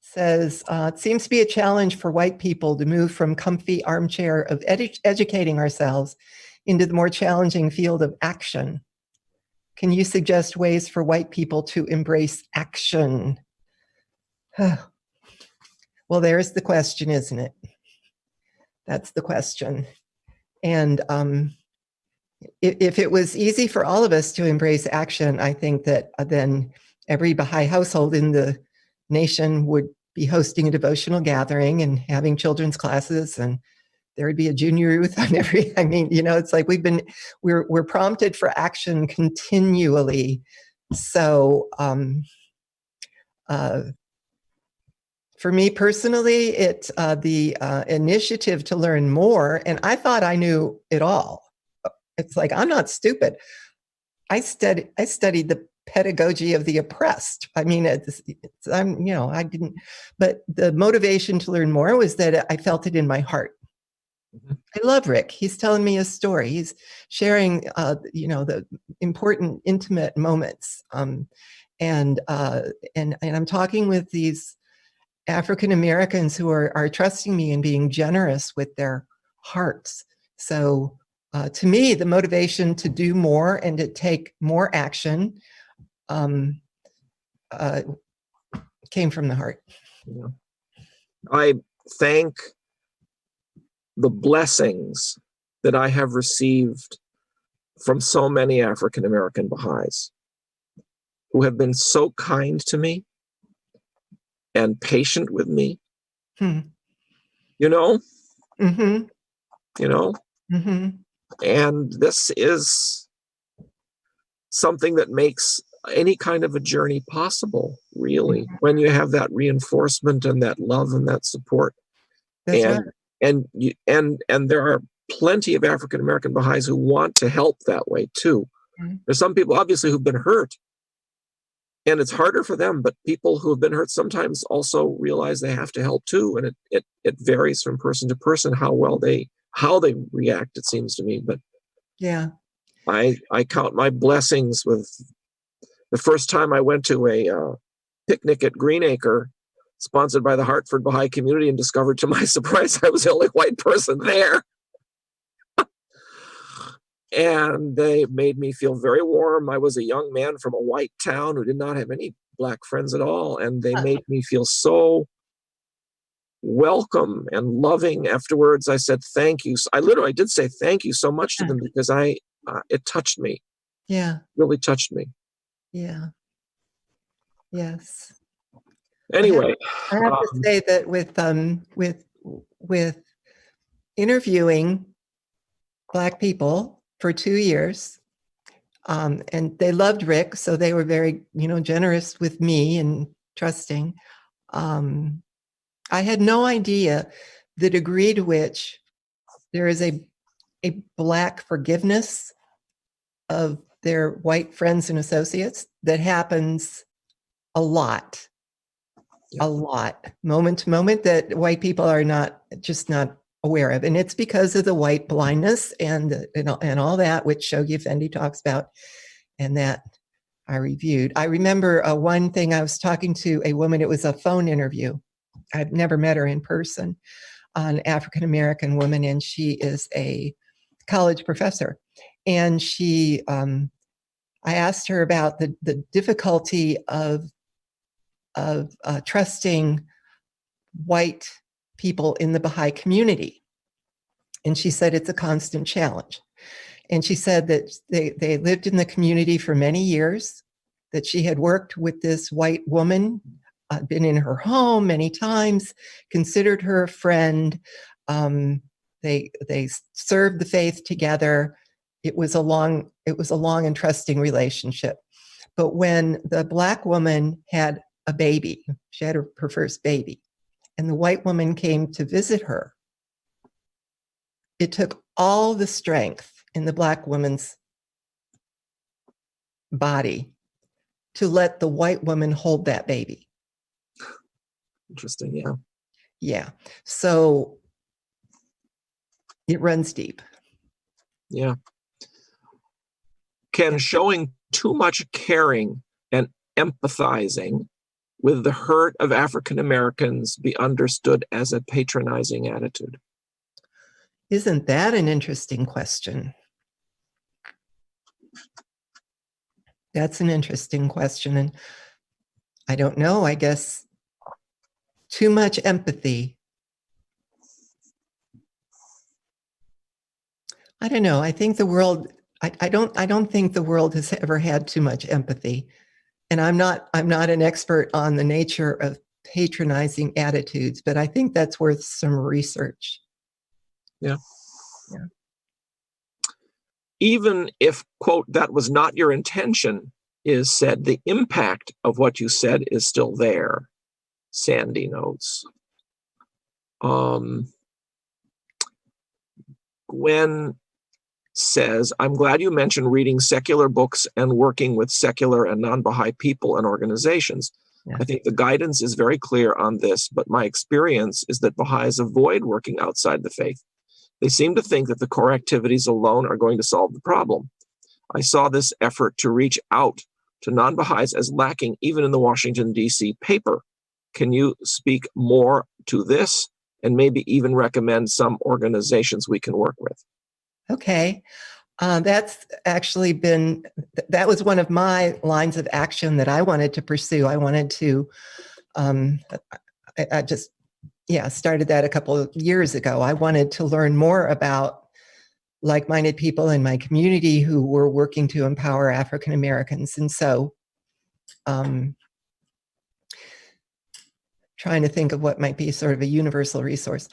Says, it seems to be a challenge for white people to move from comfy armchair of educating ourselves into the more challenging field of action. Can you suggest ways for white people to embrace action? Well, there's the question, isn't it? That's the question. And if it was easy for all of us to embrace action, I think that then every Baha'i household in the nation would be hosting a devotional gathering and having children's classes, and there would be a junior youth on every, it's like we're prompted for action continually. So for me personally, it's the initiative to learn more, and I thought I knew it all. It's like, I'm not stupid. I studied the pedagogy of the oppressed. I didn't, but the motivation to learn more was that I felt it in my heart. Mm-hmm. I love Rick. He's telling me a story. He's sharing, the important, intimate moments. And I'm talking with these African Americans who are trusting me and being generous with their hearts. So to me, the motivation to do more and to take more action came from the heart. Yeah. I thank the blessings that I have received from so many African American Baha'is who have been so kind to me and patient with me. Mm-hmm. Mm-hmm. And this is something that makes any kind of a journey possible, really, mm-hmm. when you have that reinforcement and that love and that support. That's right. And there are plenty of African American Baha'is who want to help that way too. Mm-hmm. There's some people obviously who've been hurt, and it's harder for them, but people who have been hurt sometimes also realize they have to help too. And it varies from person to person how they react, it seems to me. But yeah, I count my blessings with the first time I went to a picnic at Greenacre, sponsored by the Hartford Baha'i community, and discovered to my surprise I was the only white person there. And they made me feel very warm. I was a young man from a white town who did not have any black friends at all. And they made me feel so welcome and loving afterwards. I said, thank you. I literally did say thank you so much to them because it touched me. Yeah. Really touched me. Yeah. Yes. Anyway. I have to say that with interviewing Black people for 2 years, and they loved Rick, so they were very, generous with me and trusting. I had no idea the degree to which there is a Black forgiveness of their white friends and associates that happens a lot, moment to moment, that white people are not aware of. And it's because of the white blindness and all that, which Shoghi Effendi talks about, and that I reviewed. I remember one thing, I was talking to a woman, it was a phone interview. I've never met her in person, an African-American woman, and she is a college professor. And I asked her about the difficulty of trusting white people in the Baha'i community. And she said it's a constant challenge. And she said that they lived in the community for many years, that she had worked with this white woman, been in her home many times, considered her a friend. They served the faith together. It was a long and trusting relationship. But when the Black woman had a baby, she had her first baby, and the white woman came to visit her, it took all the strength in the Black woman's body to let the white woman hold that baby. Interesting, yeah. Yeah. So it runs deep. Yeah. Can showing too much caring and empathizing with the hurt of African Americans be understood as a patronizing attitude? Isn't that an interesting question? That's an interesting question. And I don't know, I guess too much empathy. I don't know. I think the world, I don't think the world has ever had too much empathy. And I'm not an expert on the nature of patronizing attitudes, but I think that's worth some research. Yeah. Yeah. Even if, quote, that was not your intention, is said, the impact of what you said is still there. Sandy notes. Gwen says, I'm glad you mentioned reading secular books and working with secular and non-Baha'i people and organizations. Yeah. I think the guidance is very clear on this, but my experience is that Baha'is avoid working outside the faith. They seem to think that the core activities alone are going to solve the problem. I saw this effort to reach out to non-Baha'is as lacking even in the Washington, D.C. paper. Can you speak more to this and maybe even recommend some organizations we can work with? Okay. That's actually that was one of my lines of action that I wanted to pursue. I wanted to, I just started that a couple of years ago. I wanted to learn more about like-minded people in my community who were working to empower African Americans. And so trying to think of what might be sort of a universal resource.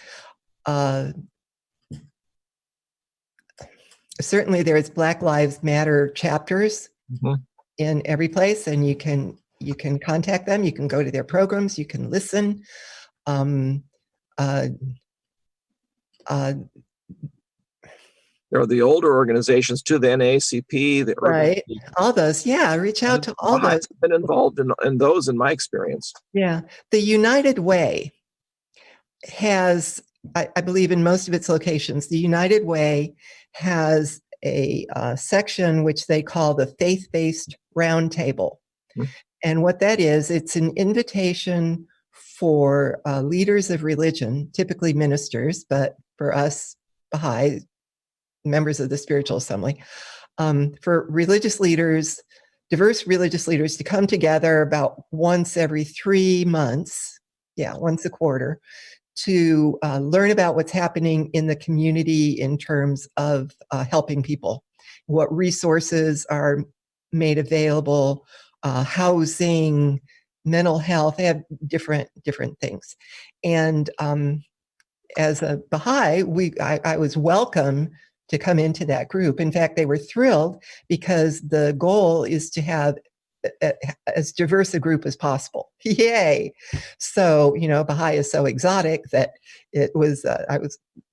Certainly there's Black Lives Matter chapters in every place, and you can contact them, you can go to their programs, you can listen. There are the older organizations too, the NAACP, right, all those, reach out to all those. I've been involved in those in my experience. Yeah, the United Way has, I believe in most of its locations, the United Way has a section which they call the Faith-Based Roundtable. And what that is, it's an invitation for leaders of religion, typically ministers, but for us Baha'i, members of the spiritual assembly, for religious leaders, diverse religious leaders to come together about once every 3 months, once a quarter, to learn about what's happening in the community in terms of helping people, what resources are made available, housing, mental health. They have different things. And as a Baha'i, I was welcome to come into that group. In fact, they were thrilled because the goal is to have as diverse a group as possible. Yay! So, Baha'i is so exotic that it was,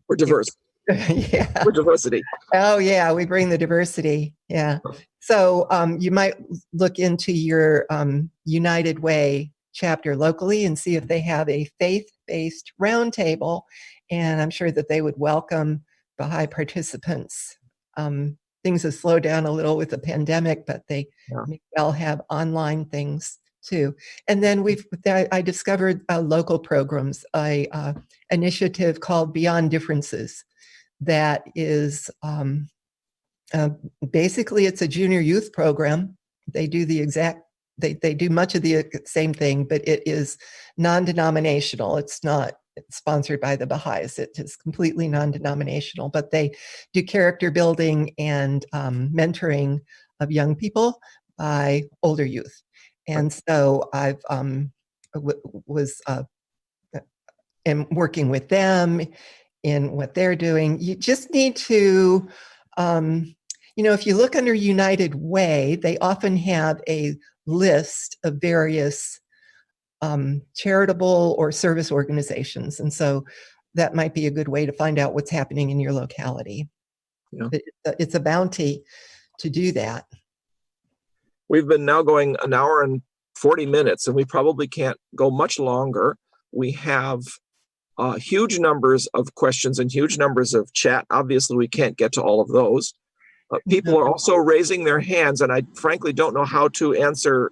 We're diverse. Yeah. We're diversity. Oh, yeah, we bring the diversity. Yeah. So you might look into your United Way chapter locally and see if they have a faith-based roundtable. And I'm sure that they would welcome Baha'i participants. Things have slowed down a little with the pandemic, but they may well have online things too. And then I discovered local programs, a initiative called Beyond Differences that is basically it's a junior youth program. They do they do much of the same thing, but it is non-denominational. It's not sponsored by the Baha'is. It is completely non-denominational, but they do character building and mentoring of young people by older youth. And so I've am working with them in what they're doing. You just need to, if you look under United Way, they often have a list of various charitable or service organizations. And so that might be a good way to find out what's happening in your locality. Yeah. It's a bounty to do that. We've been now going an hour and 40 minutes, and we probably can't go much longer. We have huge numbers of questions and huge numbers of chat. Obviously, we can't get to all of those. People are also raising their hands, and I frankly don't know how to answer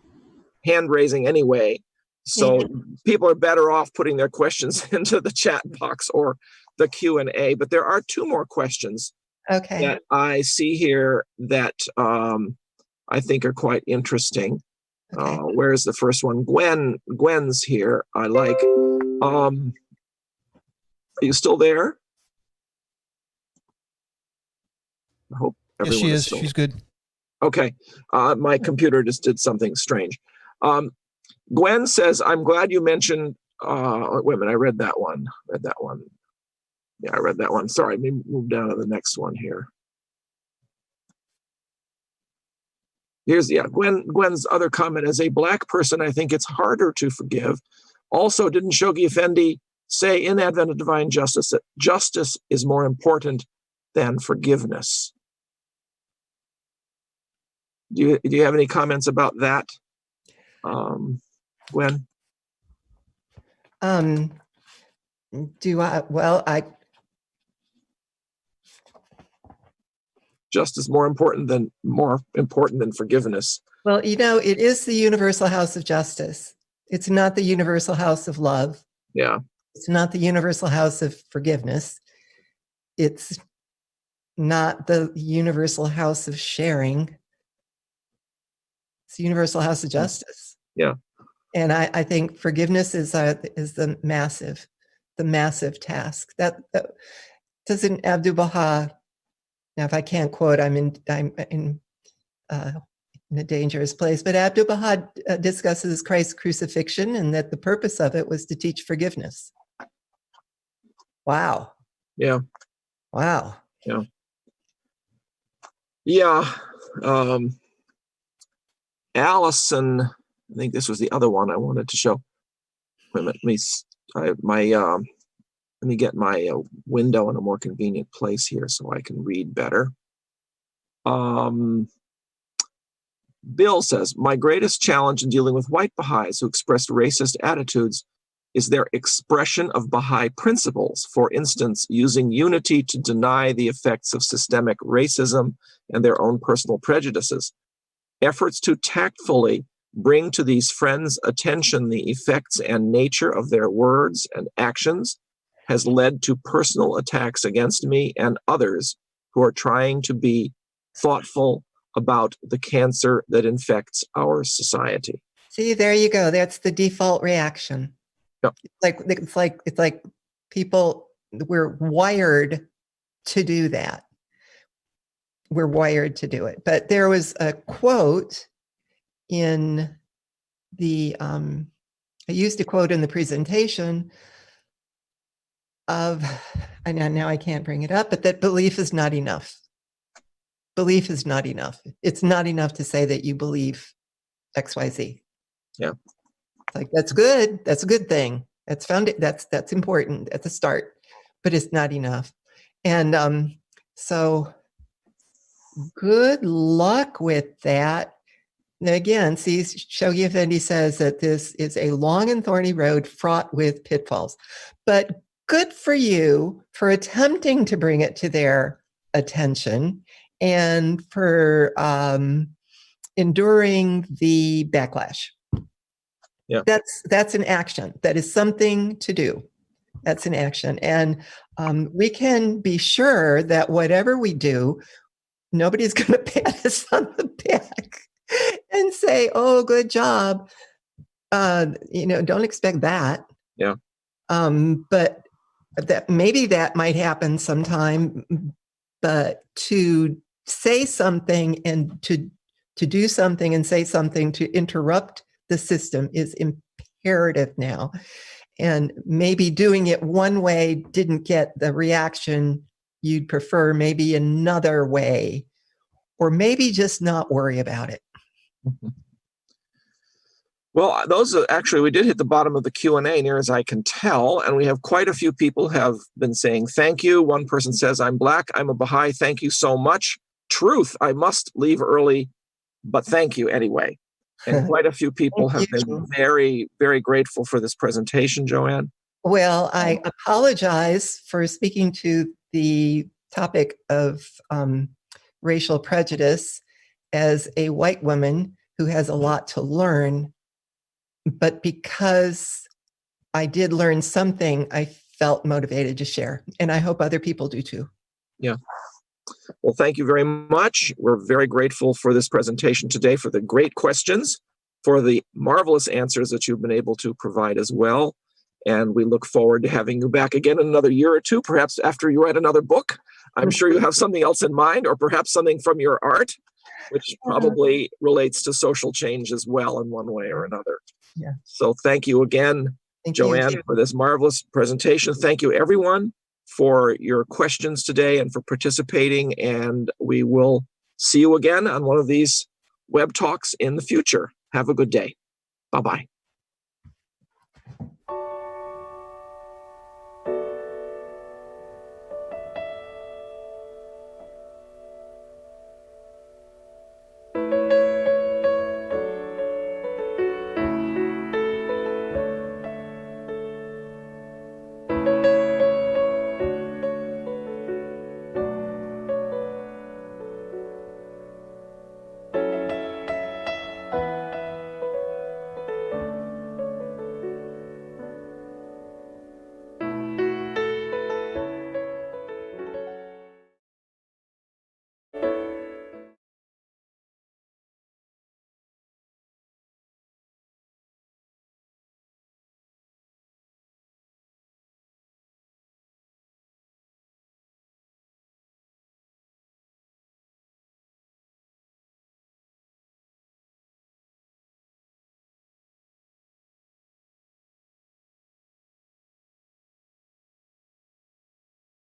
hand raising anyway. So people are better off putting their questions into the chat box or the Q&A. But there are two more questions that I see here that I think are quite interesting. Where's the first one? Gwen's here. I like. Are you still there? I hope everyone she is. Still... She's good. Okay. My computer just did something strange. Gwen says, I'm glad you mentioned, wait a minute, I read that one. Yeah, I read that one. Sorry, let me move down to the next one here. Gwen's other comment. As a Black person, I think it's harder to forgive. Also, didn't Shoghi Effendi say in Advent of Divine Justice that justice is more important than forgiveness? Do you have any comments about that, Gwen? Justice more important than forgiveness. Well, it is the universal house of justice. It's not the universal house of love. Yeah. It's not the universal house of forgiveness. It's not the universal house of sharing. It's the universal house of justice. Yeah. And I think forgiveness is the massive task. That doesn't Abdu'l-Baha. Now, if I can't quote, I'm in a dangerous place. But Abdu'l-Baha discusses Christ's crucifixion and that the purpose of it was to teach forgiveness. Wow. Yeah. Wow. Yeah. Yeah. Allison, I think this was the other one I wanted to show. Wait a minute, let me get my window in a more convenient place here so I can read better. Bill says, my greatest challenge in dealing with white Baha'is who expressed racist attitudes is their expression of Baha'i principles, for instance, using unity to deny the effects of systemic racism and their own personal prejudices. Efforts to tactfully bring to these friends' attention the effects and nature of their words and actions has led to personal attacks against me and others who are trying to be thoughtful about the cancer that infects our society. See, there you go. That's the default reaction. Yep. It's like People, we're wired to do that. We're wired to do it. But there was a quote in the, I used a quote in the presentation of, and now I can't bring it up, but that belief is not enough. Belief is not enough. It's not enough to say that you believe XYZ. Yeah. Like, that's good. That's a good thing. That's that's important at the start, but it's not enough. And so good luck with that. Now, again, see, Shoghi Effendi says that this is a long and thorny road fraught with pitfalls, but good for you for attempting to bring it to their attention and for enduring the backlash. Yeah. That's an action. That is something to do. That's an action. And we can be sure that whatever we do, nobody's going to pat us on the back and say, oh, good job. Don't expect that. Yeah. But that maybe that might happen sometime, but to say something and to do something and say something to interrupt the system is imperative now. And maybe doing it one way didn't get the reaction you'd prefer, maybe another way, or maybe just not worry about it. Mm-hmm. Well, those are actually, we did hit the bottom of the Q&A, near as I can tell, and we have quite a few people have been saying thank you. One person says, I'm Black, I'm a Baha'i, thank you so much. Truth, I must leave early, but thank you anyway. And quite a few people have been very, very grateful for this presentation, Joanne. Well, I apologize for speaking to the topic of racial prejudice as a white woman who has a lot to learn. But because I did learn something, I felt motivated to share. And I hope other people do too. Yeah. Well, thank you very much. We're very grateful for this presentation today, for the great questions, for the marvelous answers that you've been able to provide as well. And we look forward to having you back again in another year or two, perhaps after you write another book. I'm sure you have something else in mind, or perhaps something from your art, which probably relates to social change as well in one way or another. Yeah. So thank you again, Joanne, for this marvelous presentation. Thank you, everyone, for your questions today and for participating. And we will see you again on one of these web talks in the future. Have a good day. Bye-bye.